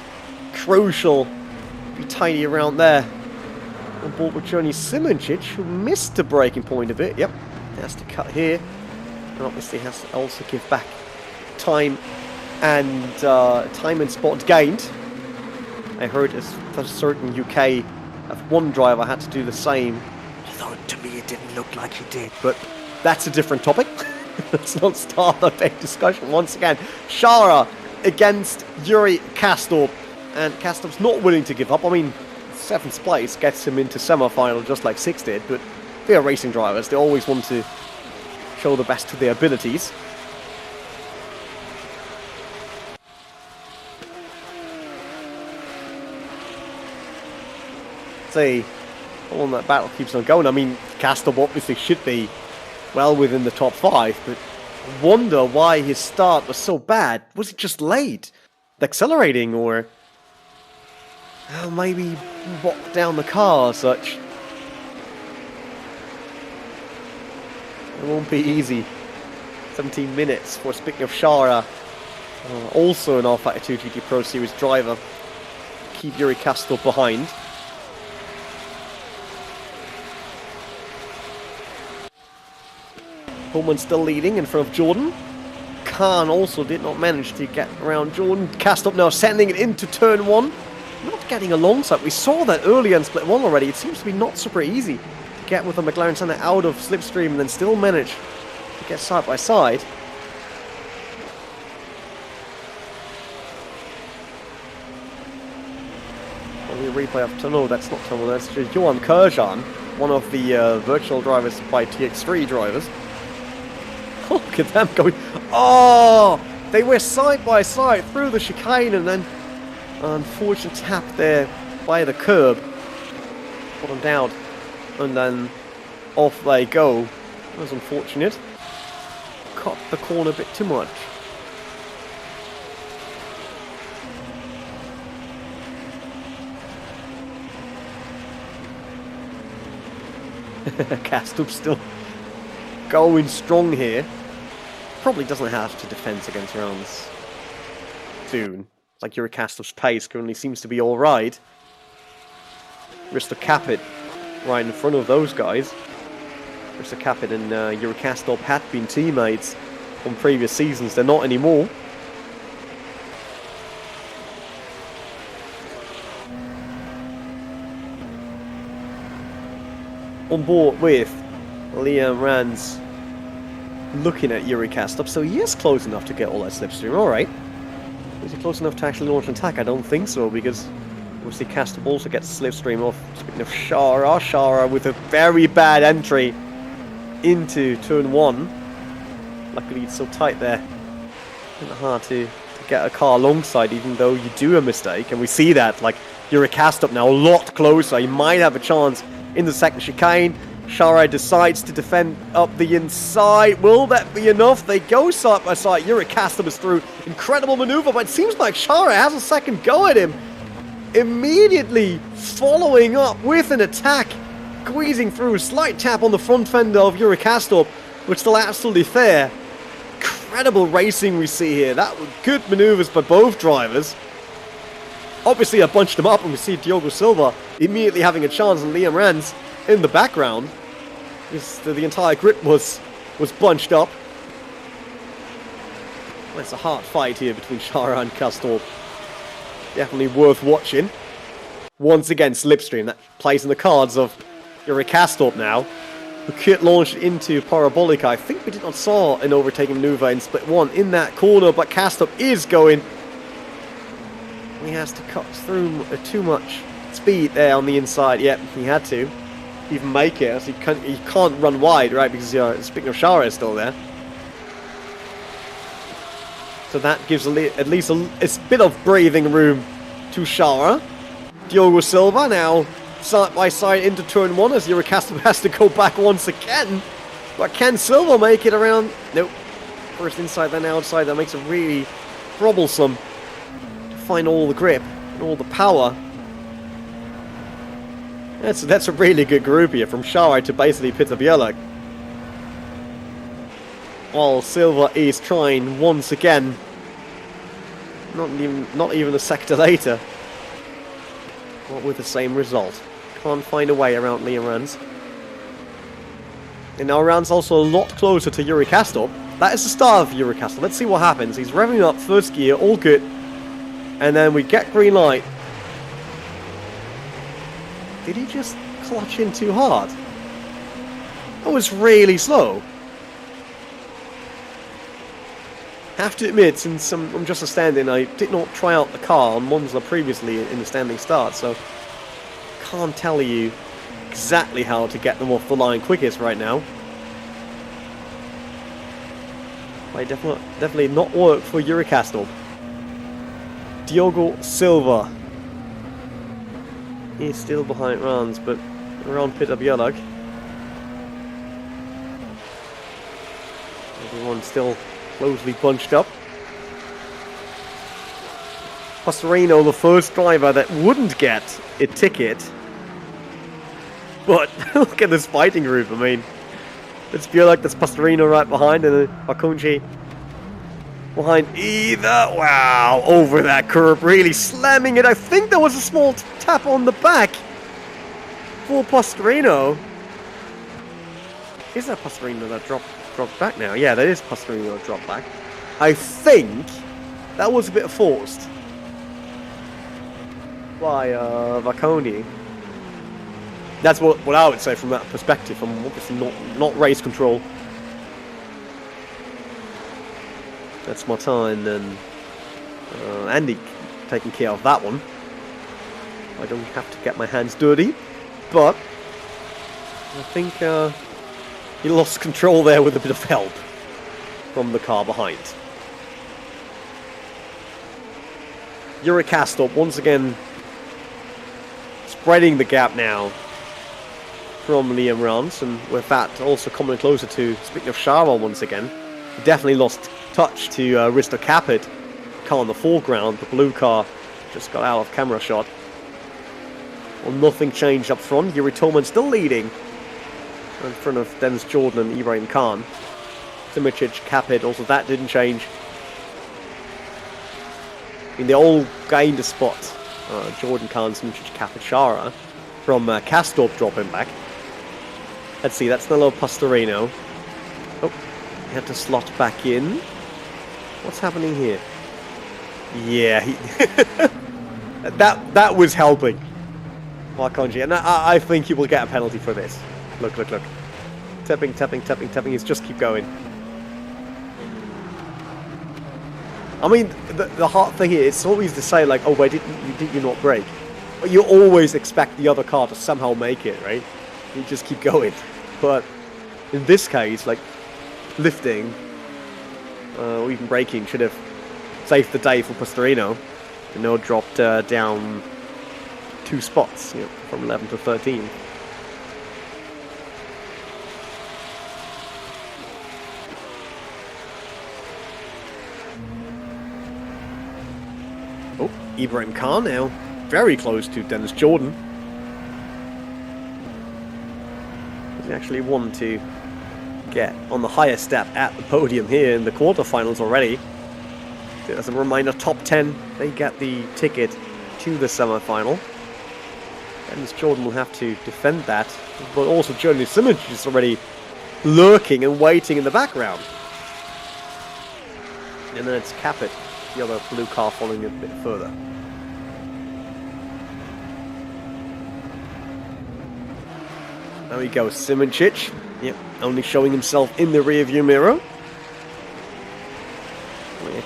crucial. Be tidy around there. On board with Johnny Simoncic, who missed the breaking point a bit. Yep. Has to cut here, and obviously has to also give back time and spot gained. I heard a certain UK F1 driver had to do the same, although to me it didn't look like he did, but that's a different topic. Let's not start a big discussion once again. Shara against Yuri Castor, and Castor's not willing to give up. I mean, 7th place gets him into semi-final just like 6 did, but they are racing drivers. They always want to show the best of their abilities. See, all that battle keeps on going. I mean, Castor obviously should be well within the top 5, but I wonder why his start was so bad. Was it just late? Accelerating, or maybe walked down the car or such? It won't be easy. 17 minutes for, speaking of Shara, also an Alpha 2 GT Pro Series driver. Keep Yuri Castor behind. Pullman still leading in front of Jordan. Khan also did not manage to get around Jordan. Castor now sending it into turn 1. Not getting alongside. We saw that earlier in split 1 already. It seems to be not super easy to get with the McLaren Senna out of slipstream and then still manage to get side by side. Only replay of Tunnel, that's not Tunnel, that's Johan Kurjan, one of the virtual drivers by TX3 drivers. Oh, look at them going. Oh! They were side by side through the chicane, and then an unfortunate tap there by the curb. Bottomed out. And then off they go. That was unfortunate. Cut the corner a bit too much. Castup still going strong here. Probably doesn't have to defend against rounds soon. It's like Yuri Castup's pace currently seems to be alright. Mr. Capit right in front of those guys. Mr. Capit and Yuri Castup had been teammates from previous seasons. They're not anymore. On board with Liam Rans looking at Yuri Castup, so he is close enough to get all that slipstream. Alright. Is he close enough to actually launch an attack? I don't think so, because obviously Castup also gets slipstream off. Speaking of Shara, Shara with a very bad entry into turn 1. Luckily it's so tight there. Kind of hard to get a car alongside even though you do a mistake. And we see that, like, Yuri Kastrup now a lot closer. He might have a chance in the second chicane. Shara decides to defend up the inside. Will that be enough? They go side by side. Yuri Kastrup is through. Incredible maneuver, but it seems like Shara has a second go at him. Immediately following up with an attack. Squeezing through. Slight tap on the front fender of Yuri Kastrup, but still absolutely fair. Incredible racing we see here. That was good maneuvers by both drivers. Obviously, I bunched them up, and we see Diogo Silva immediately having a chance, and Liam Rans in the background. The entire grip was bunched up. Well, it's a hard fight here between Shara and Kastrup. Definitely worth watching. Once again, Slipstream. That plays in the cards of Yuri Kastrup now, who could launch into Parabolica. I think we did not saw an overtaking maneuver in split 1 in that corner, but Kastrup is going. He has to cut through too much speed there on the inside. Yep, he had to even make it. As he can't run wide, right? Because speaking of Shara is still there. So that gives at least a bit of breathing room to Shara. Diogo Silva now side by side into turn 1 as Yuri Kastrup has to go back once again. But can Silva make it around? Nope. First inside, then outside. That makes it really troublesome to find all the grip and all the power. That's a really good group here from Shara to basically Peter Bielak. While Silva is trying once again. Not even a sector later. But with the same result. Can't find a way around Liam Rans. And now Rans also a lot closer to Yuri Kastrup. That is the start of Yuri Kastrup. Let's see what happens. He's revving up first gear, all good. And then we get green light. Did he just clutch in too hard? That was really slow. Have to admit, since I'm just a stand-in, I did not try out the car on Monza previously in the standing start, so can't tell you exactly how to get them off the line quickest right now. Might definitely not work for Yuri Kastrup. Diogo Silva is still behind Rans, but around Peter Bielak. Everyone still closely bunched up. Pastorino, the first driver that wouldn't get a ticket. But look at this fighting group. I mean, it's Bielak, that's Pastorino right behind, and then Bakunji behind either. Wow, over that curb, really slamming it. I think there was a small tap on the back for Pastorino. Is that Pastorino that dropped back now? Yeah, that is Pastorino that dropped back. I think that was a bit forced by Vaconi. That's what I would say from that perspective. I'm obviously not race control. That's Martin and Andy taking care of that one. I don't have to get my hands dirty, but I think he lost control there with a bit of help from the car behind. Yuri Kastrup once again spreading the gap now from Liam Rans, and with that also coming closer to, speaking of Shara once again, he definitely lost touch to Risto Capit, car in the foreground. The blue car just got out of camera shot. Well, nothing changed up front. Yuri Tolman still leading in front of Dennis Jordan and Ibrahim Khan. Simicic, Capit, also that didn't change. And they all gained a spot. Jordan Khan, Simicic, Capit, Shara from Kastrup dropping back. Let's see, that's Nello Pastorino. Oh, he had to slot back in. What's happening here? Yeah, that was helping Marconji, and I think he will get a penalty for this. Look. Tapping. He's just keep going. I mean, the hard thing here, it's always to say like, oh, why did you not brake? But you always expect the other car to somehow make it, right? You just keep going. But in this case, like lifting or even braking should have saved the day for Pastorino. And now dropped down 2 spots, from 11 to 13. Oh, Ibrahim Khan now very close to Dennis Jordan. He actually won to get on the higher step at the podium here in the quarterfinals already. As a reminder, top 10, they get the ticket to the semi-final. Dennis Jordan will have to defend that, but also Journey Simoncic is already lurking and waiting in the background. And then it's Capit, the other blue car, following a bit further. There we go, Simoncic, only showing himself in the rear-view mirror.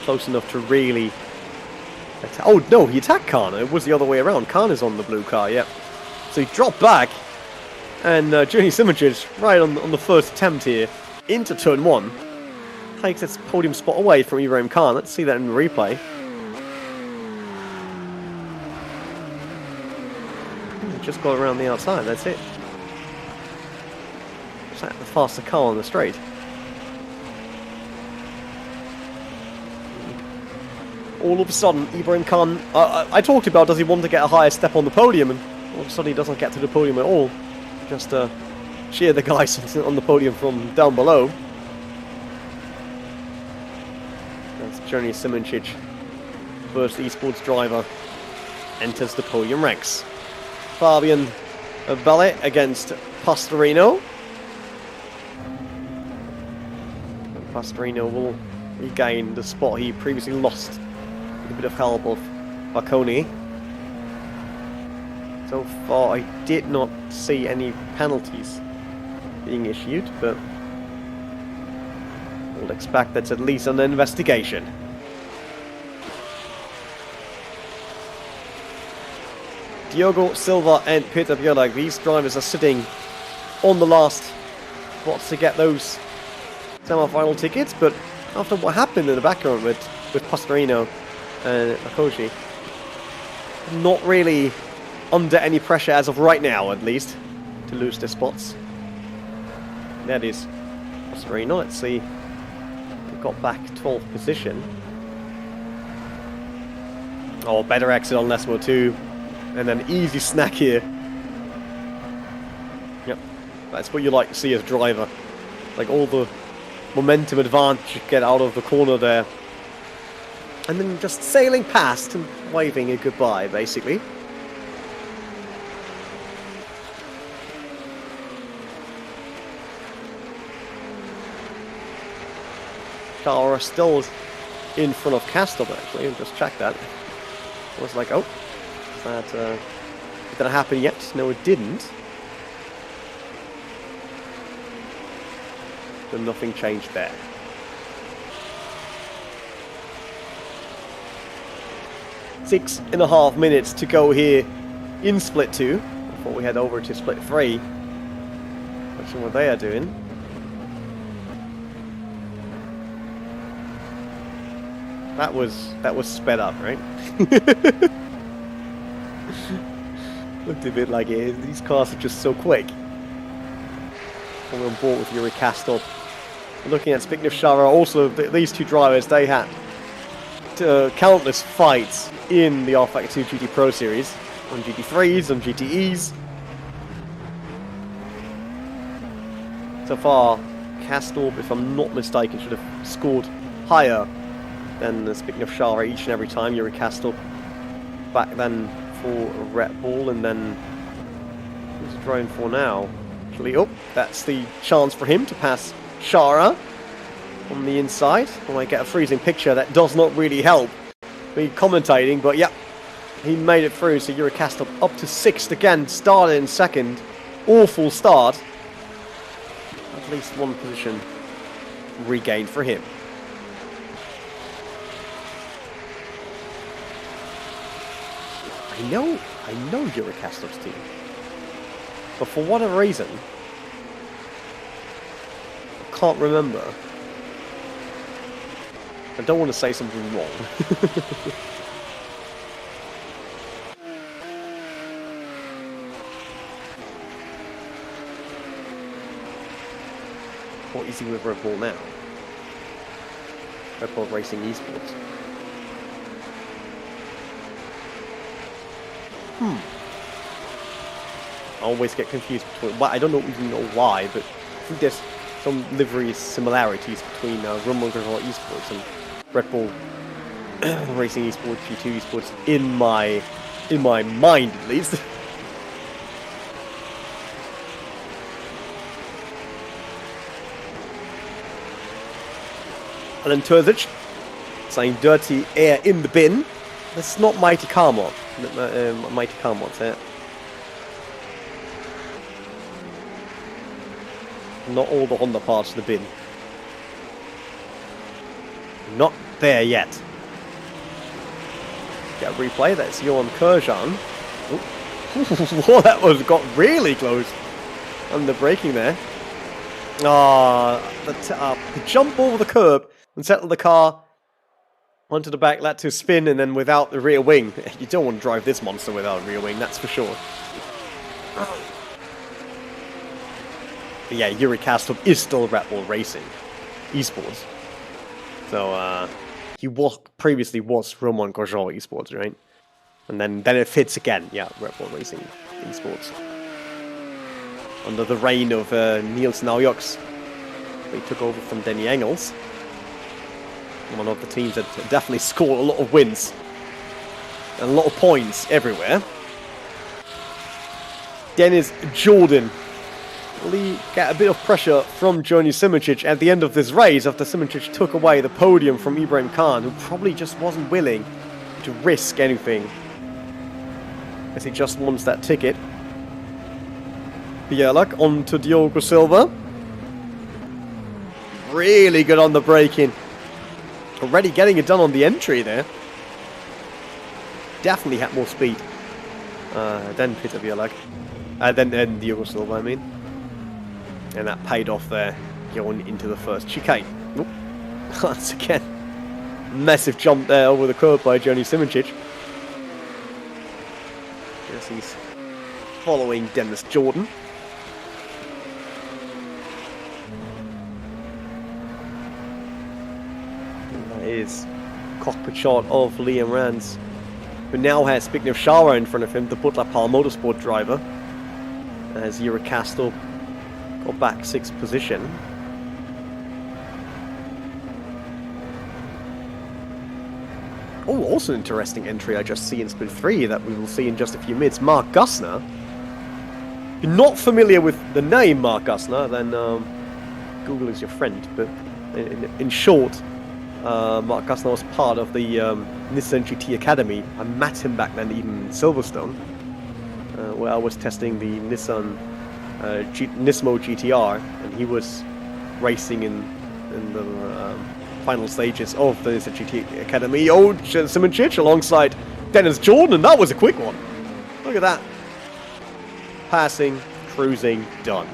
Close enough to really... Oh, no, he attacked Khan. It was the other way around. Khan is on the blue car, So he dropped back, and Journey Simoncic, right on the first attempt here, into turn 1, takes its podium spot away from Ibrahim Khan. Let's see that in the replay. Just got around the outside, that's it. Just like the faster car on the straight. All of a sudden, Ibrahim Khan, I talked about does he want to get a higher step on the podium, and all of a sudden he doesn't get to the podium at all. Just cheer the guys on the podium from down below. That's Journey Simoncic, first esports driver, enters the podium ranks. Fabian Bellet against Pastorino. And Pastorino will regain the spot he previously lost. A bit of help of Bacconi. So far, I did not see any penalties being issued, but we'll expect that's at least an investigation. Diogo Silva and Peter Björk, these drivers are sitting on the last spots to get those semi-final tickets, but after what happened in the background with Pastorino and Akoji, not really under any pressure as of right now, at least, to lose their spots. That is Pastorino. Let's see. They got back 12th position. Oh, better exit on Lesmo too. And then easy snack here. Yep, that's what you like to see as a driver. Like all the momentum advantage you get out of the corner there. And then just sailing past and waving a goodbye, basically. Shara still in front of Castrop, actually, and just check that. I was like, oh, did that happen yet? No, it didn't. But nothing changed there. Six and a half minutes to go here in Split 2 before we head over to Split 3. Watching what they are doing. That was sped up, right? Looked a bit like it. These cars are just so quick. We're on board with Yuri Castrop. Looking at Zbigniew Shara, also these two drivers, they had countless fights in the rFactor 2 GT Pro Series, on GT3s, on GTEs. So far, Castrop, if I'm not mistaken, should have scored higher than Zbigniew Shara each and every time. Yuri Castrop back then for Red Bull, and then who's he driving for now? Actually, oh, that's the chance for him to pass Shara on the inside. I might get a freezing picture. That does not really help me commentating, but yeah, he made it through. So Yuri Castrop up to 6th again, started in 2nd. Awful start. At least one position regained for him. I know Yuri Castrop's team, but for whatever reason, can't remember. I don't want to say something wrong. What is he with Red Bull now? Red Bull Racing Esports. I always get confused between. Well, I don't even know why, but I think there's some livery similarities between Rumble Control Esports and Red Bull Racing Esports, G2 Esports in my mind at least. And then Terzic saying dirty air in the bin. That's not Mighty Carmot. Mighty Carmot's there. Not all the Honda parts in the bin. Not there yet. Get a replay. That's Johan Kerjan. Whoa, that got really close. And the braking there. The jump over the curb and settle the car onto the back led to a spin, and then without the rear wing. You don't want to drive this monster without a rear wing, that's for sure. But yeah, Yuri Kastrop is still Red Bull Racing Esports. So he previously was Romain Grosjean Esports, right? And then it fits again, yeah, Red Bull Racing Esports. Under the reign of Niels Naujoks, he took over from Denny Engels. One of the teams that definitely scored a lot of wins and a lot of points everywhere. Dennis Jordan will get a bit of pressure from Johnny Simoncic at the end of this race after Simoncic took away the podium from Ibrahim Khan, who probably just wasn't willing to risk anything as he just wants that ticket. Bielak on to Diogo Silva. Really good on the braking. Already getting it done on the entry there. Definitely had more speed than Peter Bielak. Then Diogo Silva, I mean. And that paid off there, going into the first chicane. Oop. Once again, massive jump there over the curb by Johnny Simoncic. Yes, he's following Dennis Jordan. Is cockpit shot of Liam Rans, who now has Zbigniew Shara in front of him, the Butler Pal Motorsport driver, as Yuri Kastrop got back 6th position. Oh, also an interesting entry I just see in Split 3 that we will see in just a few minutes. Mark Gussner. If you're not familiar with the name Mark Gussner, then Google is your friend, but in short, Mark Gussner was part of the Nissan GT Academy. I met him back then even in Silverstone, where I was testing the Nissan Nismo GTR, and he was racing in the final stages of the Nissan GT Academy. Oh, Simoncic alongside Dennis Jordan, and that was a quick one. Look at that. Passing, cruising, done.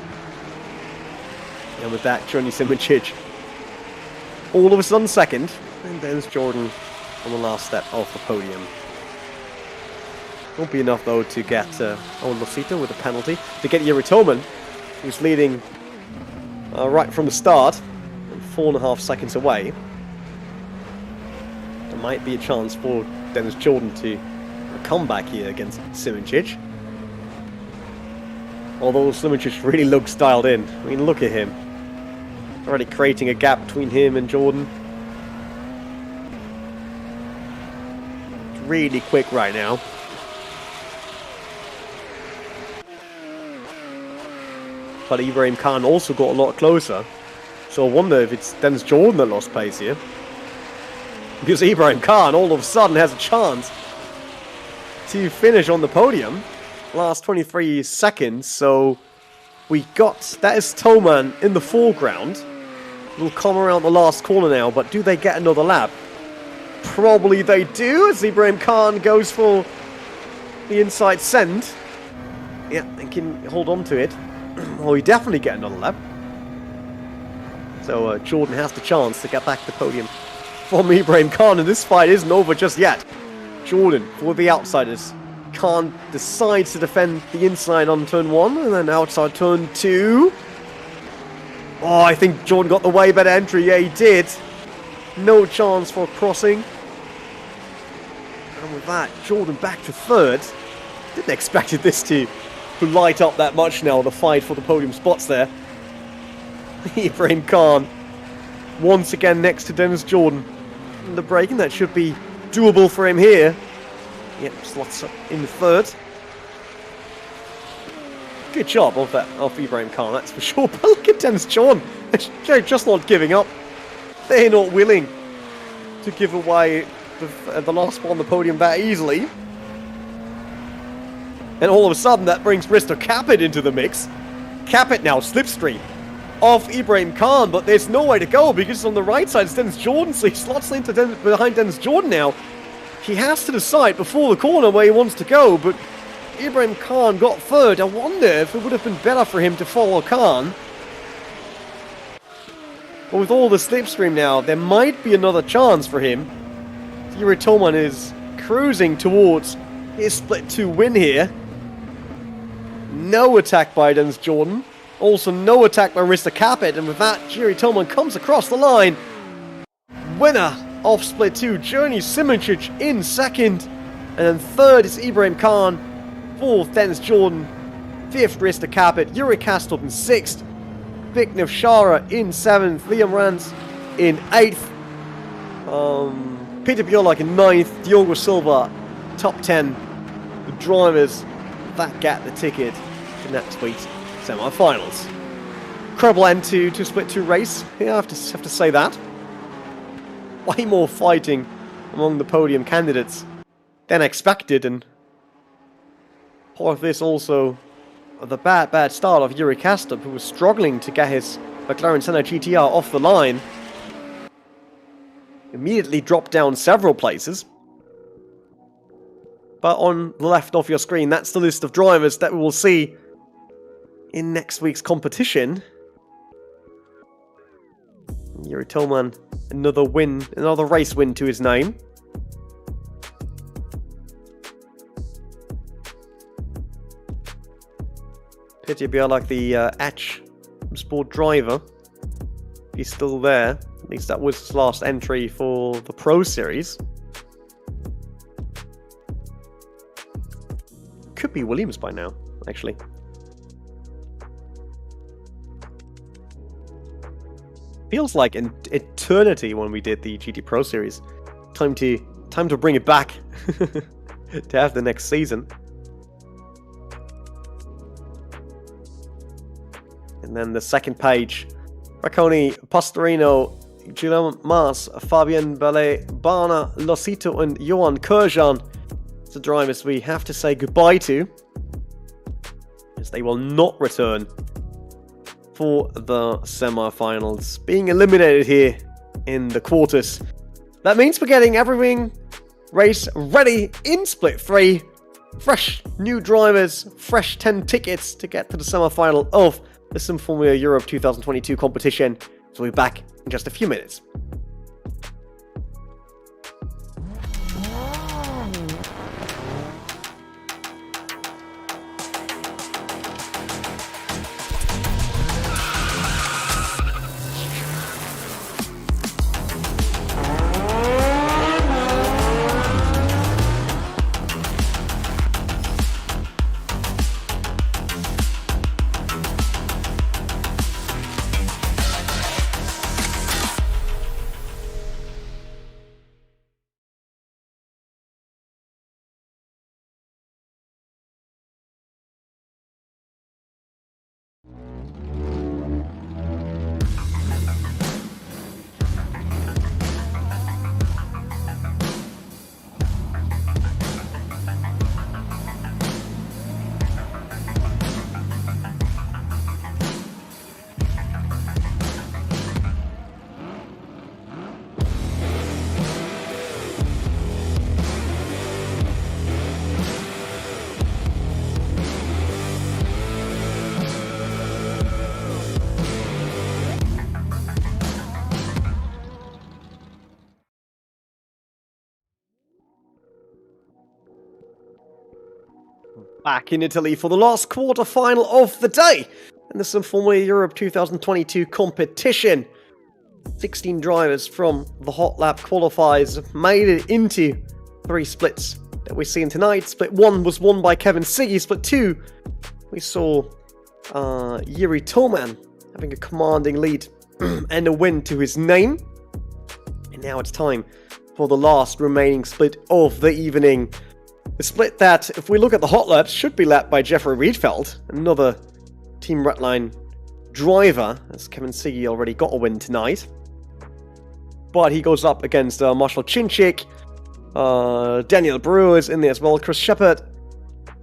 And with that, Johnny Simoncic all of a sudden second, and Dennis Jordan on the last step of the podium. Won't be enough though to get Owen Losito with a penalty, to get Yuri Toman, who's leading right from the start, and 4.5 seconds away. There might be a chance for Dennis Jordan to come back here against Simoncic. Although Simoncic really looks dialed in. I mean, look at him. Already creating a gap between him and Jordan. It's really quick right now. But Ibrahim Khan also got a lot closer. So I wonder if it's Dennis Jordan that lost pace here. Because Ibrahim Khan all of a sudden has a chance to finish on the podium. Last 23 seconds, so we got, that is Toman in the foreground. Will come around the last corner now, but do they get another lap? Probably they do, as Ibrahim Khan goes for the inside send. Yeah, and can hold on to it. Oh, you definitely get another lap. So Jordan has the chance to get back the podium from Ibrahim Khan, and this fight isn't over just yet. Jordan for the outsiders. Khan decides to defend the inside on turn 1, and then outside turn 2. Oh, I think Jordan got the way better entry. Yeah, he did. No chance for crossing. And with that, Jordan back to third. Didn't expect this to light up that much now, the fight for the podium spots there. Ibrahim Khan once again next to Dennis Jordan. And the braking, that should be doable for him here. Yep, slots up in third. Good job of Ibrahim Khan, that's for sure. But look at Dennis Jordan. They're just not giving up. They're not willing to give away the last spot on the podium that easily. And all of a sudden, that brings Risto Capit into the mix. Capit now slipstream of Ibrahim Khan, but there's no way to go because on the right side it's Dennis Jordan, so he slots into behind Dennis Jordan now. He has to decide before the corner where he wants to go, but Ibrahim Khan got third. I wonder if it would have been better for him to follow Khan. But with all the slipstream now, there might be another chance for him. Yuri Tolman is cruising towards his split 2 win here. No attack by Dennis Jordan. Also no attack by Risto Capit, and with that, Jiri Tolman comes across the line. Winner of split 2, Journey Simoncic in second. And then third is Ibrahim Khan. Fourth, Dennis Jordan. Fifth, Risto Capit. Yuri Kastrup in sixth. Viknev Shara in seventh. Liam Rance in eighth. Peter Bjorlak in ninth. Diogo Silva, top 10. The drivers that get the ticket to next week's semi-finals. Incredible end to split 2 race. Yeah, I have to say that. Way more fighting among the podium candidates than expected, and part of this also the bad start of Yuri Kastrup, who was struggling to get his McLaren Senna GTR off the line. Immediately dropped down several places. But on the left of your screen, that's the list of drivers that we will see in next week's competition. Yuri Tolman, another win, another race win to his name. Peter Bjorlak, the H Sport driver. He's still there. At least that was his last entry for the Pro Series. Could be Williams by now, actually. Feels like an eternity when we did the GT Pro Series. Time to bring it back to have the next season. And then the second page, Racconi, Pastorino, Guillaume Mas, Fabien Ballet, Barna, Losito, and Johan Kurjan. The drivers we have to say goodbye to, as they will not return for the semi-finals, being eliminated here in the quarters. That means we're getting everything race ready in split 3. Fresh new drivers, fresh 10 tickets to get to the semi-final of the Sim Formula Europe 2022 competition. So we'll be back in just a few minutes. back in Italy for the last quarter-final of the day in the Sim Formula Europe 2022 competition. 16 drivers from the Hot Lap qualifiers made it into 3 splits that we're seeing tonight. Split 1 was won by Kevin Siggy. Split 2, we saw Jiri Tolman having a commanding lead and a win to his name. And now it's time for the last remaining split of the evening. The split that, if we look at the hot laps, should be lapped by Jeffrey Riedfeld, another Team Redline driver, as Kevin Siggy already got a win tonight. But he goes up against Marshall Chinchik, Daniel Brewer is in there as well, Chris Shepard,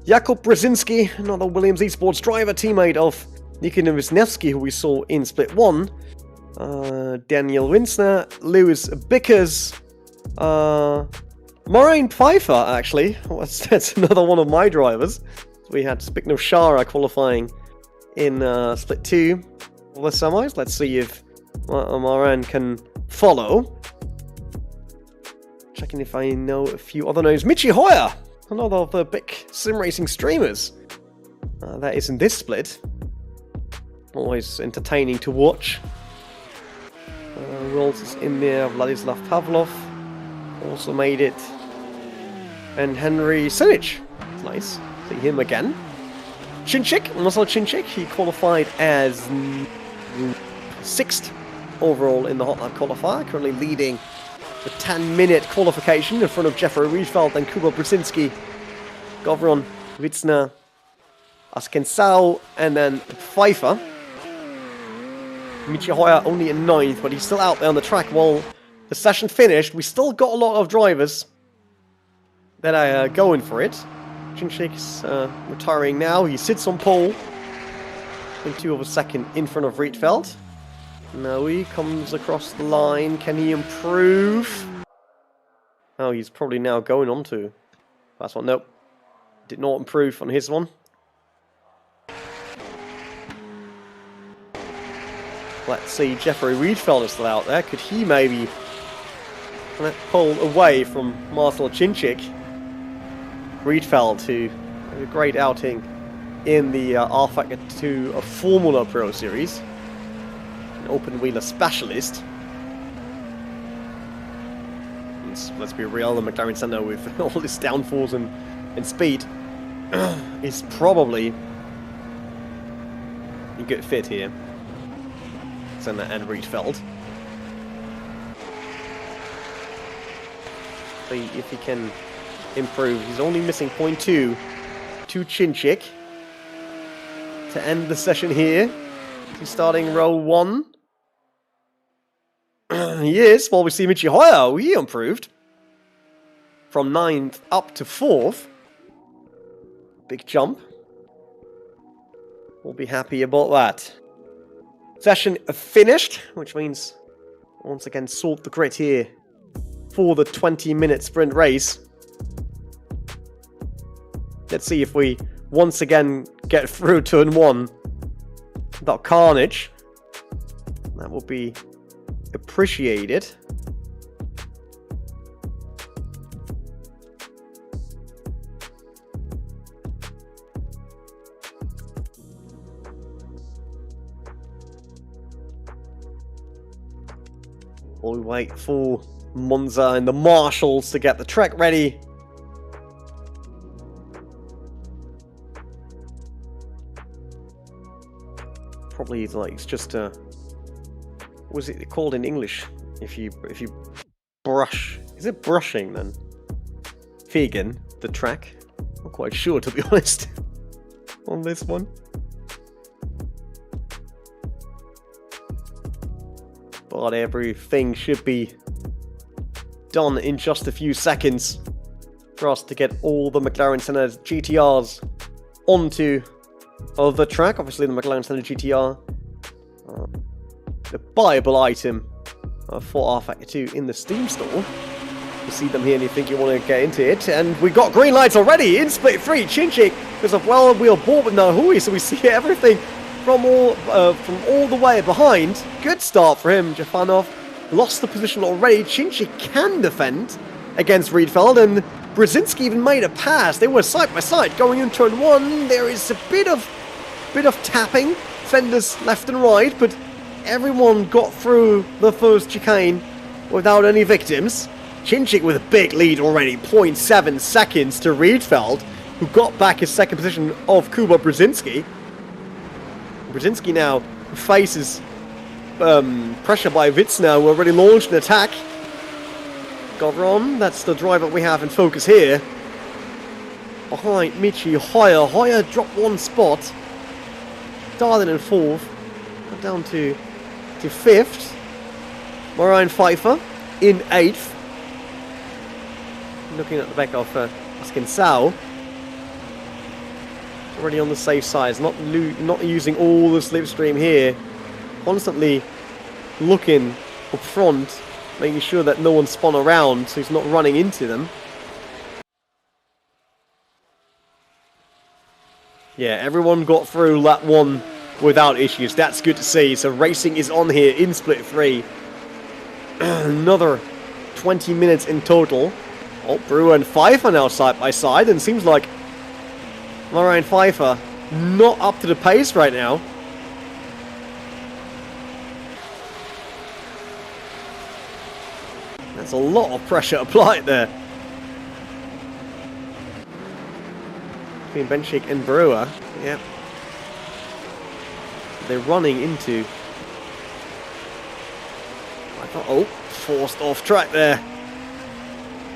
Jakub Brzezinski, another Williams Esports driver, teammate of Nikitin Wisniewski, who we saw in Split 1, Daniel Winsner, Lewis Bickers, Moraine Pfeiffer, actually. That's another one of my drivers. We had Spigno Shara qualifying in Split 2 for the semis. Let's see if Moraine can follow. Checking if I know a few other names. Michi Hoyer, another of the big sim racing streamers. That is in this split. Always entertaining to watch. Rolls is in there. Vladislav Pavlov also made it. And Henry Sinic. Nice. See him again. Chinchik, Marcel Chinchik, he qualified as 6th overall in the Hot Lap qualifier, currently leading the 10-minute qualification in front of Jeffrey Riedfeld and Kuba Brzezinski, Govron, Witzner, Askensau, and then Pfeiffer. Michi Hoyer only in 9th, but he's still out there on the track while the session finished. We still got a lot of drivers that are going for it. Chinchik's retiring now. He sits on pole in 2 of a second in front of Riedfeld. Now he comes across the line. Can he improve? Oh, he's probably now going on to last one. Nope. Did not improve on his one. Let's see, Jeffrey Riedfeld is still out there. Could he maybe pull away from Marcel Chinchik? Riedfeld, who had a great outing in the R-Factor 2 Formula Pro Series. An open-wheeler specialist. And let's be real, the McLaren Senna with all its downforce and speed is probably a good fit here. Senna and Riedfeld. See if he can improve. He's only missing 0.2 to Chinchik to end the session here. He's starting row 1. He is. Well, we see Michi Hoyer. He improved from 9th up to 4th. Big jump. We'll be happy about that. Session finished, which means once again sort the grid here for the 20-minute sprint race. Let's see if we once again get through turn 1 without carnage. That will be appreciated. While we wait for Monza and the Marshals to get the track ready. Probably like it's just what was it called in English? If you brush, is it brushing then? Vegan, the track. Not quite sure, to be honest, on this one. But everything should be done in just a few seconds for us to get all the McLaren Senna GTRs onto the track. Obviously, the McLaren Senna GTR, the buyable item for R-Factor 2 in the Steam store. You see them here and you think you want to get into it. And we got green lights already in Split 3. Chinchik goes up well, we are bored with Nahui, so we see everything from all the way behind. Good start for him. Jafanov lost the position already. Chinchik can defend against Riedfeld, and Brzezinski even made a pass. They were side by side going in turn one. There is a bit of tapping, fenders left and right, but everyone got through the first chicane without any victims. Chinchik with a big lead already, 0.7 seconds to Rietveld, who got back his second position of Kuba Brzezinski. Brzezinski now faces pressure by Witzner, who already launched an attack. Govron, that's the driver we have in focus here. Behind Michi Hoyer. Hoyer dropped one spot. Darlin in fourth. Down to fifth. Marijn Pfeiffer in eighth. Looking at the back of Askin already on the safe side, not using all the slipstream here. Constantly looking up front, making sure that no one spun around, so he's not running into them. Yeah, everyone got through lap 1 without issues. That's good to see. So racing is on here in split 3. Another 20 minutes in total. Oh, Brewer and Pfeiffer now side by side, and seems like Marijn Pfeiffer not up to the pace right now. That's a lot of pressure applied there. Between Benchik and Brewer. Yeah. They're running into... I thought, oh, forced off track there.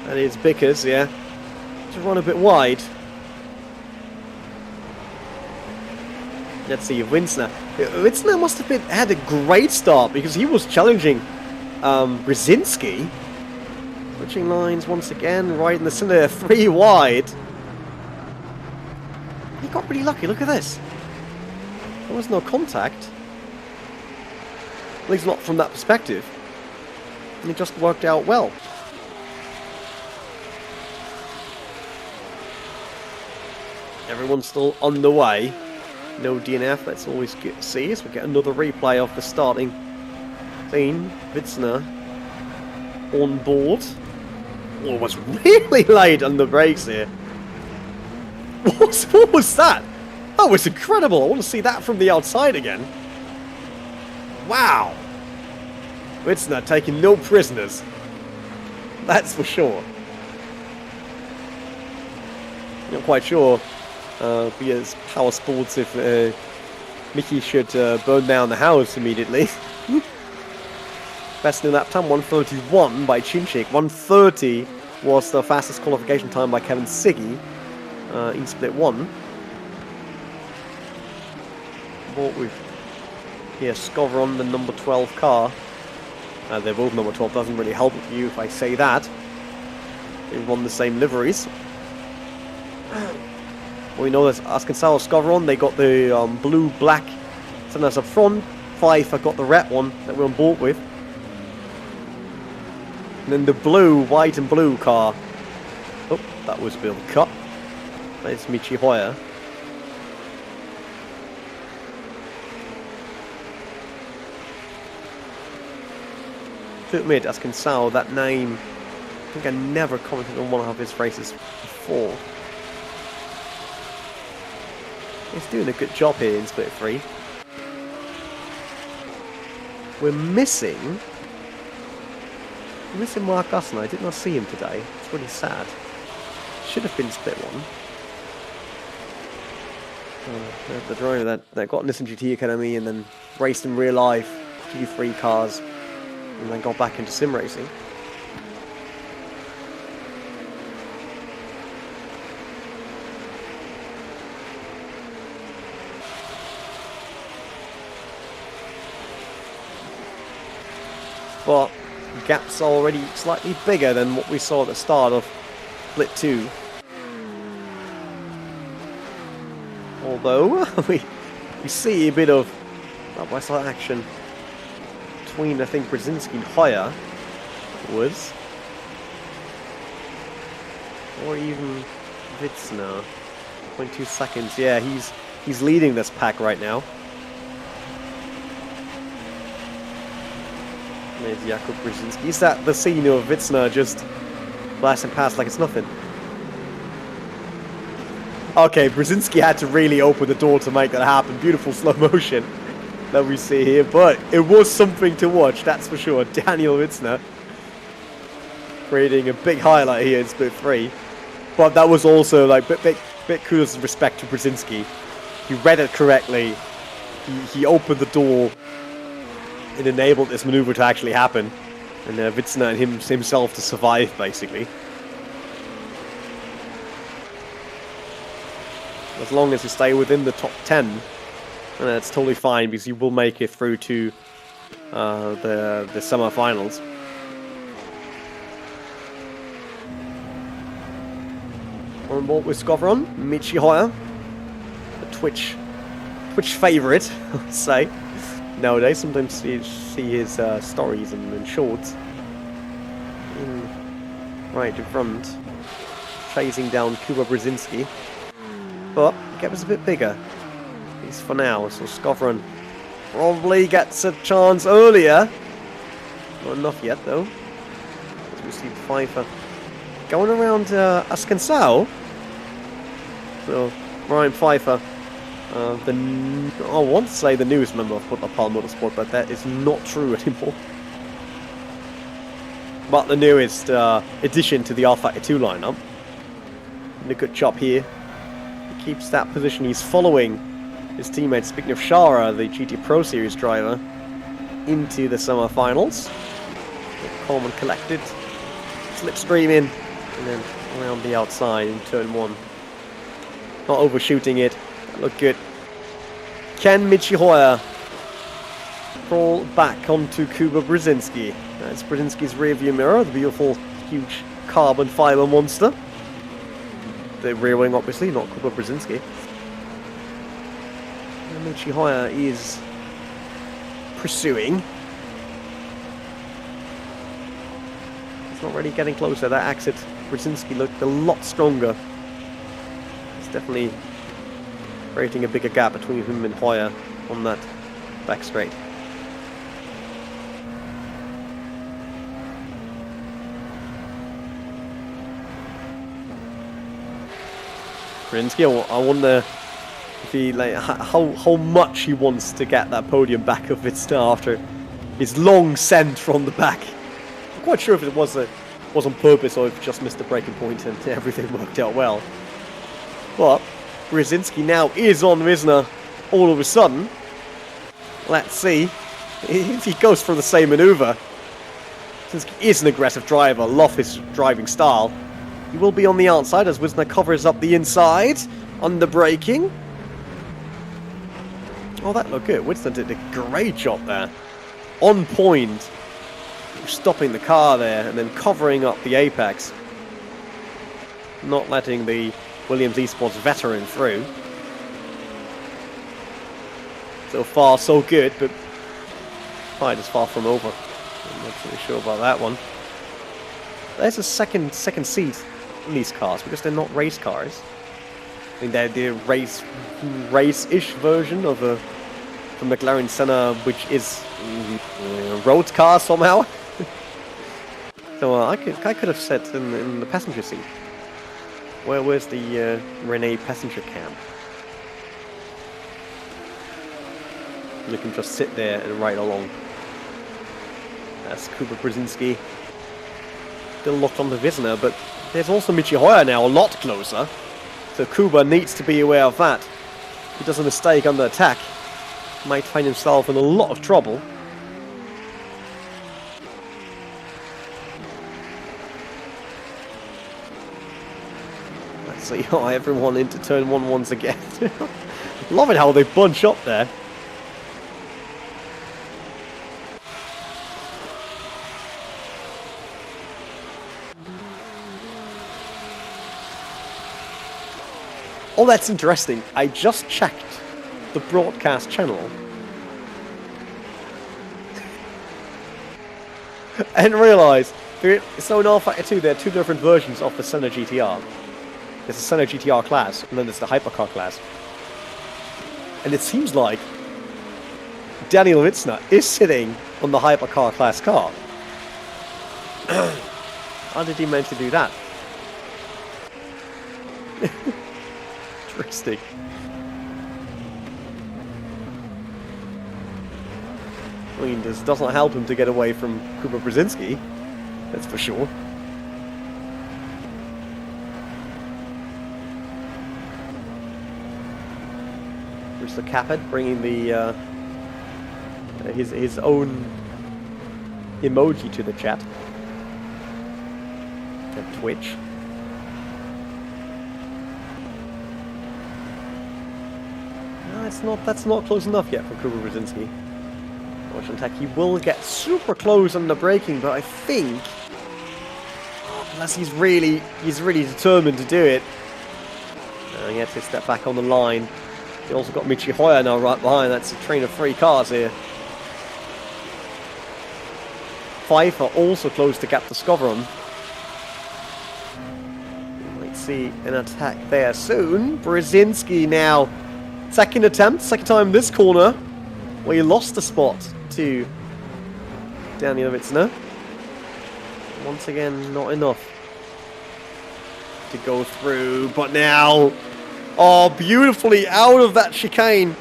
That is Bickers, yeah. Just run a bit wide. Let's see, Winsner. Winsner must have had a great start because he was challenging Brzezinski. Switching lines once again, right in the center, 3 wide. He got really lucky, look at this. There was no contact. At least not from that perspective. And it just worked out well. Everyone's still on the way. No DNF, that's always good to see as we get another replay of the starting scene. Witzner on board. Oh, was really late on the brakes here. What was that? That was incredible. I want to see that from the outside again. Wow. Witzner taking no prisoners. That's for sure. Not quite sure. Be as power sports if Mickey should burn down the house immediately. Best new lap time, 1:31 by Chinchik. 1:30 was the fastest qualification time by Kevin Siggy in split 1. Bought with here Skovron, the number 12 car. They're both number 12, doesn't really help you if I say that. They run the same liveries. We know there's Askinsao, Skovron, they got the blue-black centers up front. Pfeiffer got the red one that we're on board with. And then the blue, white and blue car. Oh, that was a bit of a cut. That's Michi Hoyer. To admit, Askinsao, that name, I think I never commented on one of his races before. He's doing a good job here in split 3. We're missing Mark Usson. I did not see him today. It's really sad. Should have been split 1. The driver that got Nissan GT Academy and then raced in real life G3 cars and then got back into sim racing. But gap's already slightly bigger than what we saw at the start of split 2. Although we see a bit of side-by-side action between, I think, Brzezinski and Hoyer was, or even Witzner. 0.2 seconds. Yeah, he's leading this pack right now. There's Jakub Brzezinski. Is that the scene of Witzner just blasting past like it's nothing? Okay, Brzezinski had to really open the door to make that happen. Beautiful slow motion that we see here, but it was something to watch, that's for sure. Daniel Witzner creating a big highlight here in split 3. But that was also like bit kudos and respect to Brzezinski. He read it correctly. He opened the door. It enabled this maneuver to actually happen. And Witzner and himself to survive, basically. As long as you stay within the top 10, that's totally fine, because you will make it through to the semi-finals. On board with Skowron, Michi Hoyer, a Twitch favourite, I would say. Nowadays, sometimes you see his stories and shorts. Right in front, chasing down Kuba Brzezinski. But the gap is a bit bigger, at least for now. So Skowron probably gets a chance earlier. Not enough yet, though. As we see Pfeiffer going around Ascensao. So Ryan Pfeiffer, I want to say the newest member of Pal Motorsport, but that is not true anymore. But the newest addition to the rFactor 2 lineup. And a good job here. He keeps that position. He's following his teammate Zbigniew Szara, the GT Pro Series driver, into the semi-finals. Calm and collected. Slipstream in. And then around the outside in turn 1. Not overshooting it. That looked good. Can Michi Hoyer crawl back onto Kuba Brzezinski? That's Brzezinski's rearview mirror, the beautiful, huge carbon fiber monster. The rear wing, obviously, not Kuba Brzezinski. And Michi Hoyer is pursuing. It's not really getting closer. That exit, Brzezinski looked a lot stronger. It's definitely creating a bigger gap between him and Hoyer on that back straight. Brzezinski, I wonder if he how much he wants to get that podium back of Witzner after his long send from the back. I'm quite sure if it was on purpose or if he just missed the breaking point and everything worked out well. But Brzezinski now is on Witzner all of a sudden. Let's see if he goes for the same maneuver. Brzezinski is an aggressive driver, love his driving style. He will be on the outside as Witzner covers up the inside. Under braking. Oh, that looked good. Witzner did a great job there. On point. Stopping the car there and then covering up the apex. Not letting the Williams Esports veteran through. So far, so good, but fight is far from over. I'm not really sure about that one. There's a second seat in these cars because they're not race cars. I mean, they're the race-ish version of a McLaren Senna, which is a road car somehow. So I could have sat in the passenger seat. Where's the Renault passenger cam? You can just sit there and ride along. That's Kuba Brzezinski. Still locked on the Witzner, but there's also Michi Hoyer now a lot closer. So Kuba needs to be aware of that. If he does a mistake under attack, he might find himself in a lot of trouble. Let's see everyone into turn 1 once again. Love it how they bunch up there. Oh, that's interesting. I just checked the broadcast channel and realised so in rFactor 2 there are two different versions of the Senna GTR. There's the Senna GTR class and then there's the hypercar class. And it seems like Daniel Witzner is sitting on the hypercar class car. How did he manage to do that? Interesting. I mean, this doesn't help him to get away from Kuba Brzezinski, that's for sure. Mr. Capet bringing the his own emoji to the chat. And Twitch. No, that's not close enough yet for Kuba Brzezinski. Watch on tech, he will get super close on the braking, but I think unless he's really determined to do it. He had to step back on the line. He also got Michi Hoyer now right behind. That's a train of 3 cars here. Pfeiffer also close to gap to Skovron. You might see an attack there soon. Brzezinski now. Second attempt, second time this corner, where he lost the spot to Daniel Witzner. Once again, not enough to go through, but now, oh, beautifully out of that chicane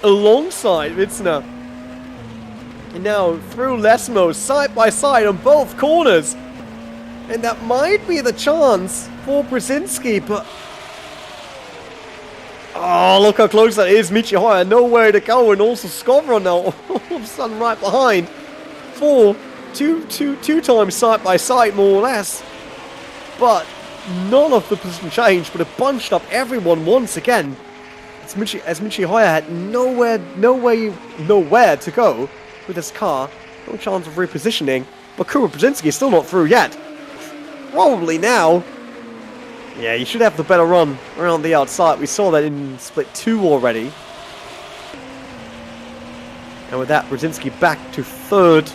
alongside Witzner. And now through Lesmo, side by side on both corners. And that might be the chance for Brzezinski, but oh, look how close that is. Michi Hoyer, nowhere to go, and also Skovron now all of a sudden right behind. Two times side by side, more or less. But none of the position changed, but it bunched up everyone once again. As Michi Hoyer had nowhere to go with his car. No chance of repositioning. But Kuba Brzezinski is still not through yet. Probably now. Yeah, you should have the better run around the outside. We saw that in split 2 already. And with that, Brzezinski back to 3rd.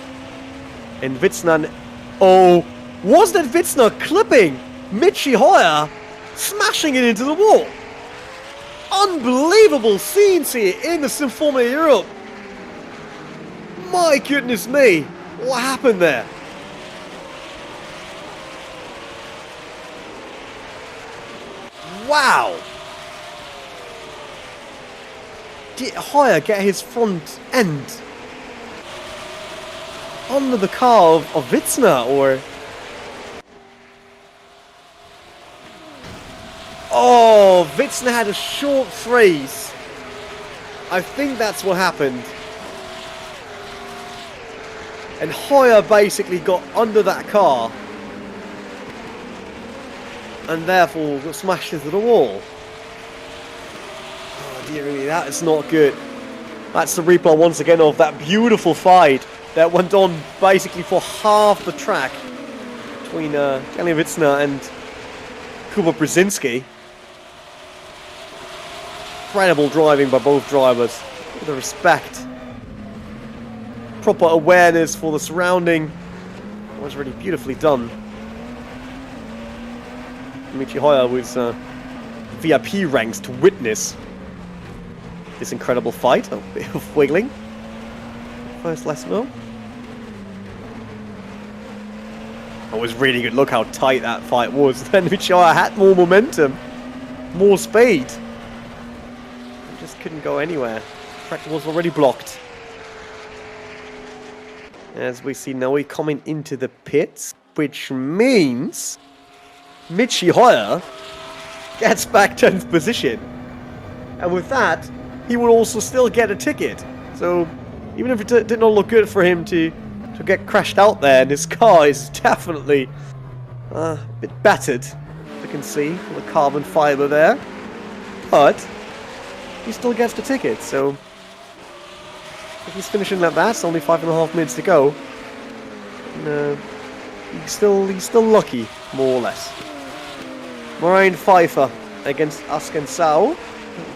And Witzner... Oh, was that Witzner clipping Michi Hoyer, smashing it into the wall? Unbelievable scenes here in the Sim Formula Europe. My goodness me, what happened there? Wow! Did Hoyer get his front end under the car of Witzner, or... Oh, Witzner had a short freeze. I think that's what happened. And Hoyer basically got under that car. And therefore got smashed into the wall. Oh dear me, that is not good. That's the replay once again of that beautiful fight that went on basically for half the track between Daniel Witzner and Kuba Brzezinski. Incredible driving by both drivers. With the respect. Proper awareness for the surrounding. It was really beautifully done. Michi Hoyer with VIP ranks to witness this incredible fight. A bit of wiggling. First Lesmo. It was really good. Look how tight that fight was. Then Michi Hoyer had more momentum, more speed. Just couldn't go anywhere. Track was already blocked. As we see Noe coming into the pits, which means Michi Hoyer gets back 10th position. And with that, he will also still get a ticket. So even if it did not look good for him to get crashed out there, and his car is definitely a bit battered, as you can see, the carbon fiber there. But he still gets the ticket, so if he's finishing like that, it's only 5.5 minutes to go. And, he's still lucky, more or less. Moraine Pfeiffer against Asken Sau.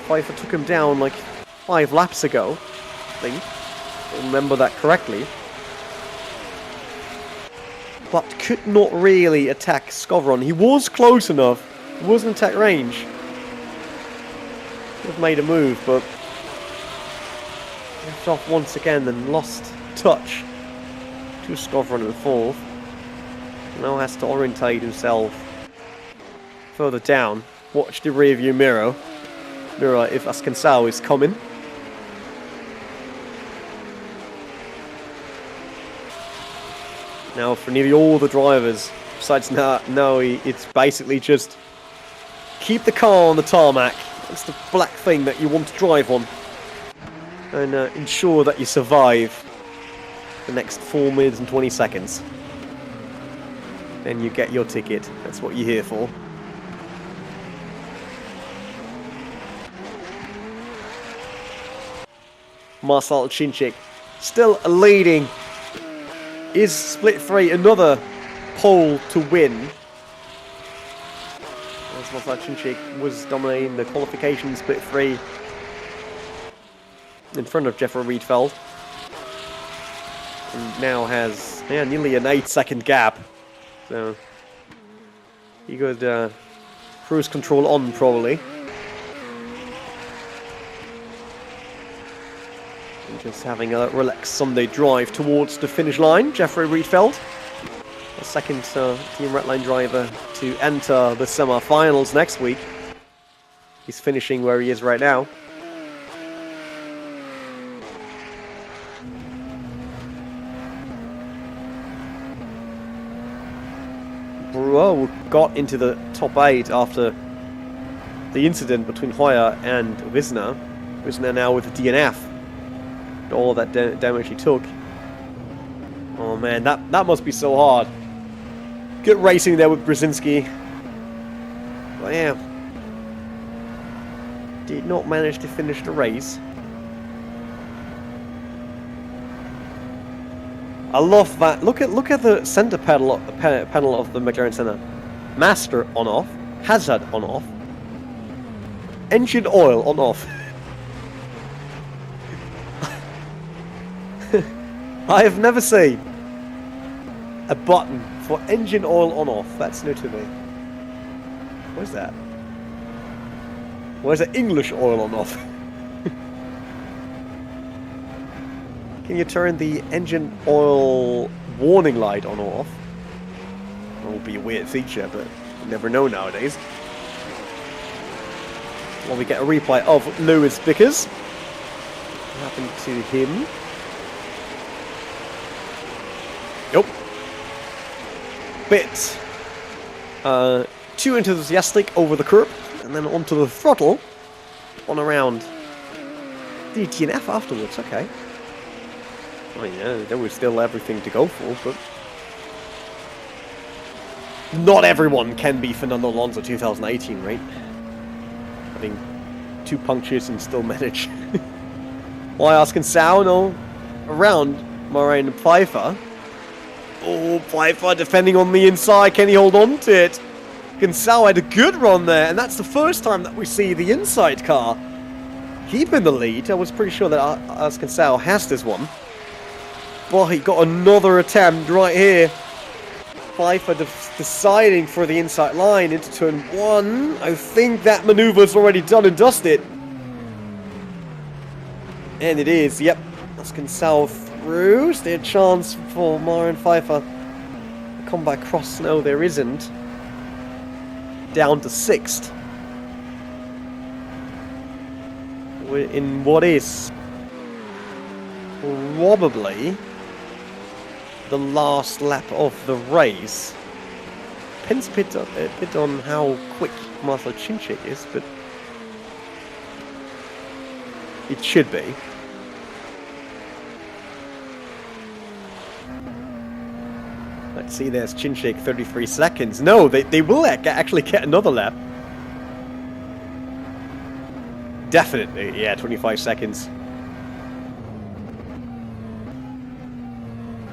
Pfeiffer took him down like 5 laps ago, I think. If I remember that correctly. But could not really attack Skovron. He was close enough. He was in attack range. Could have made a move, but left off once again and lost touch to Skovron in 4th. Now has to orientate himself further down. Watch the rearview mirror. If Ascensão is coming. Now for nearly all the drivers, besides now it's basically just keep the car on the tarmac. That's the black thing that you want to drive on. And ensure that you survive the next 4 minutes and 20 seconds. Then you get your ticket. That's what you're here for. Marcel Chinchik still leading. Is Split 3 another pole to win? As Marcel Chinchik was dominating the qualification Split 3 in front of Jeffrey Riedfeld. And now has nearly an 8-second gap. So he could cruise control on probably. Just having a relaxed Sunday drive towards the finish line. Jeffrey Riedfeld, the second Team Redline driver to enter the semi-finals next week. He's finishing where he is right now. Brewer got into the top 8 after the incident between Hoyer and Wisner. Wisner now with a DNF. All that damage he took. Oh man, that must be so hard. Good racing there with Brzezinski. But yeah, did not manage to finish the race. I love that. Look at the center panel of the McLaren Center. Master on off, hazard on off, engine oil on off. I have never seen a button for engine oil on off. That's new to me. What is that? Why is it English oil on off? Can you turn the engine oil warning light on or off? That would be a weird feature, but you never know nowadays. Well, we get a replay of Lewis Vickers. What happened to him? Nope. Bit too enthusiastic over the curb, and then onto the throttle on around the DNF afterwards. Okay. I mean, yeah, there was still everything to go for, but not everyone can be Fernando Alonso 2018, right? Having 2 punctures and still manage. Why Ascensão? No, around Moraine Pfeiffer. Oh, Pfeiffer defending on the inside. Can he hold on to it? Gonçalves had a good run there, and that's the first time that we see the inside car keeping the lead. I was pretty sure that Ascensão has this one. Well, he got another attempt right here. Pfeiffer deciding for the inside line into turn 1. I think that maneuver's already done and dusted. And it is, yep. Ascensão through. Is there a chance for Moraine Pfeiffer to come back across? No, there isn't. Down to 6th. In what is probably the last lap of the race. Depends a bit on how quick Marcel Chinchik is, but it should be. Let's see, there's Chinchik, 33 seconds. No, they will actually get another lap. Definitely, yeah, 25 seconds.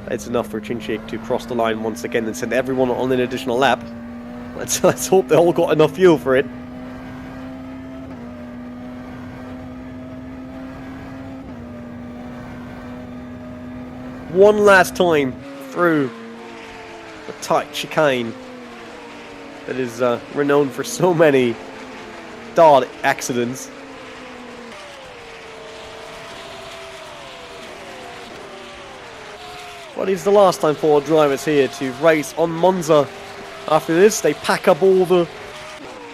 It's enough for Chinchik to cross the line once again and send everyone on an additional lap. Let's hope they all got enough fuel for it. One last time through the tight chicane that is renowned for so many dart accidents. But it's the last time for drivers here to race on Monza. After this, they pack up all the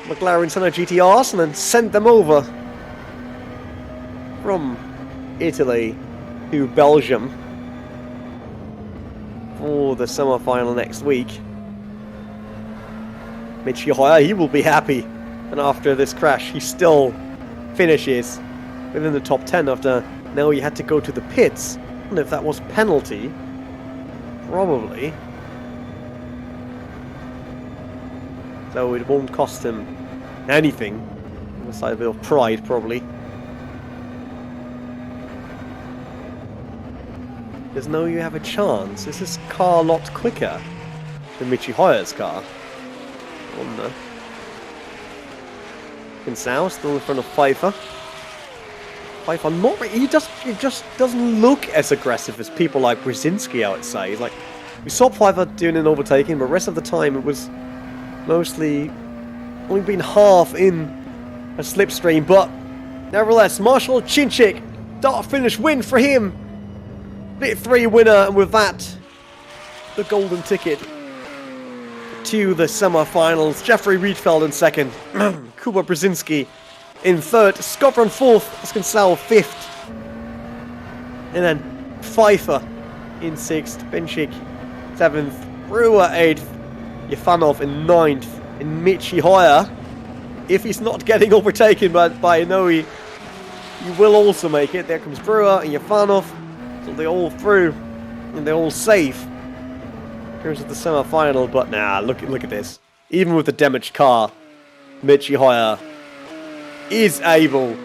McLaren Senna GTRs and then sent them over from Italy to Belgium for the semi-final next week. Michihaya, he will be happy. And after this crash, he still finishes within the top 10 after now he had to go to the pits. I don't know if that was penalty. Probably. So it won't cost him anything. Besides a bit of pride, probably. There's no you have a chance. Is this car a lot quicker than Michihaya's car? On the Kinsao, still in front of Pfeiffer. Pfeiffer, not really, he just doesn't look as aggressive as people like Brzezinski, I would say. Like, we saw Pfeiffer doing an overtaking, but the rest of the time it was mostly only been half in a slipstream. But nevertheless, Marshall Chinchik, start finish win for him. Bit 3 winner, and with that, the golden ticket to the semi-finals. Jeffrey Riedfeld in second, Kuba Brzezinski in third, Skopron fourth, Kinsao fifth, and then Pfeiffer in sixth, Benchik seventh, Brewer eighth, Yefanov in ninth, and Michihaya, if he's not getting overtaken by Inoue, he will also make it. There comes Brewer and Yefanov, so they're all through and they're all safe in terms of the semi-final. But nah, look at this. Even with the damaged car, Michihaya is able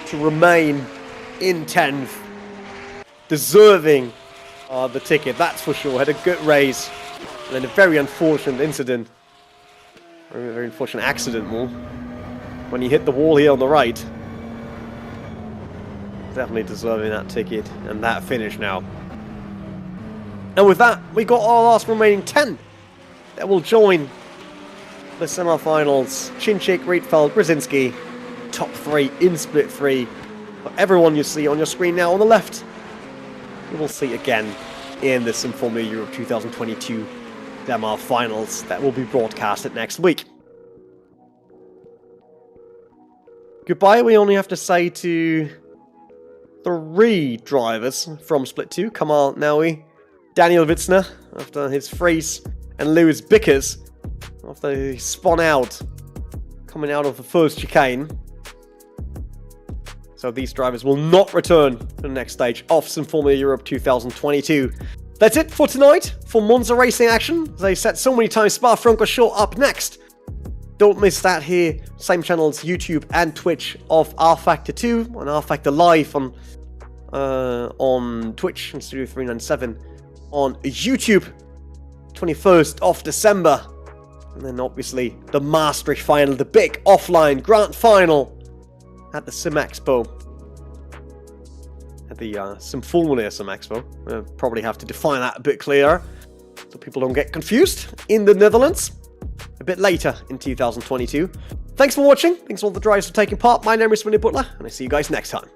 to remain in 10th, deserving the ticket, that's for sure. Had a good race, and then a very unfortunate incident, very unfortunate accident more, when he hit the wall here on the right. Definitely deserving that ticket and that finish now. And with that, we got our last remaining 10 that will join the semi-finals. Chinchik, Riedfeld, Brzezinski, top 3 in split 3. But everyone you see on your screen now on the left, you will see again in the Sim Formula Europe 2022 semi-finals that will be broadcasted next week. Goodbye, we only have to say to 3 drivers from Split 2, Kamal Naoui, Daniel Witzner, after his freeze, and Lewis Bickers, after he spun out, coming out of the first chicane. So these drivers will not return to the next stage of Sim Formula Europe 2022. That's it for tonight, for Monza racing action. As I said so many times, Spa-Francorchamps up next. Don't miss that here, same channels, YouTube and Twitch of R-Factor 2, and R-Factor Live on Twitch and Studio 397 on YouTube, 21st of December. And then obviously the Maastricht final, the big offline grand final at the Sim Expo. At the Sim Formula Sim Expo. We'll probably have to define that a bit clearer so people don't get confused. In the Netherlands, a bit later in 2022. Thanks for watching. Thanks to all the drivers for taking part. My name is René Butler, and I see you guys next time.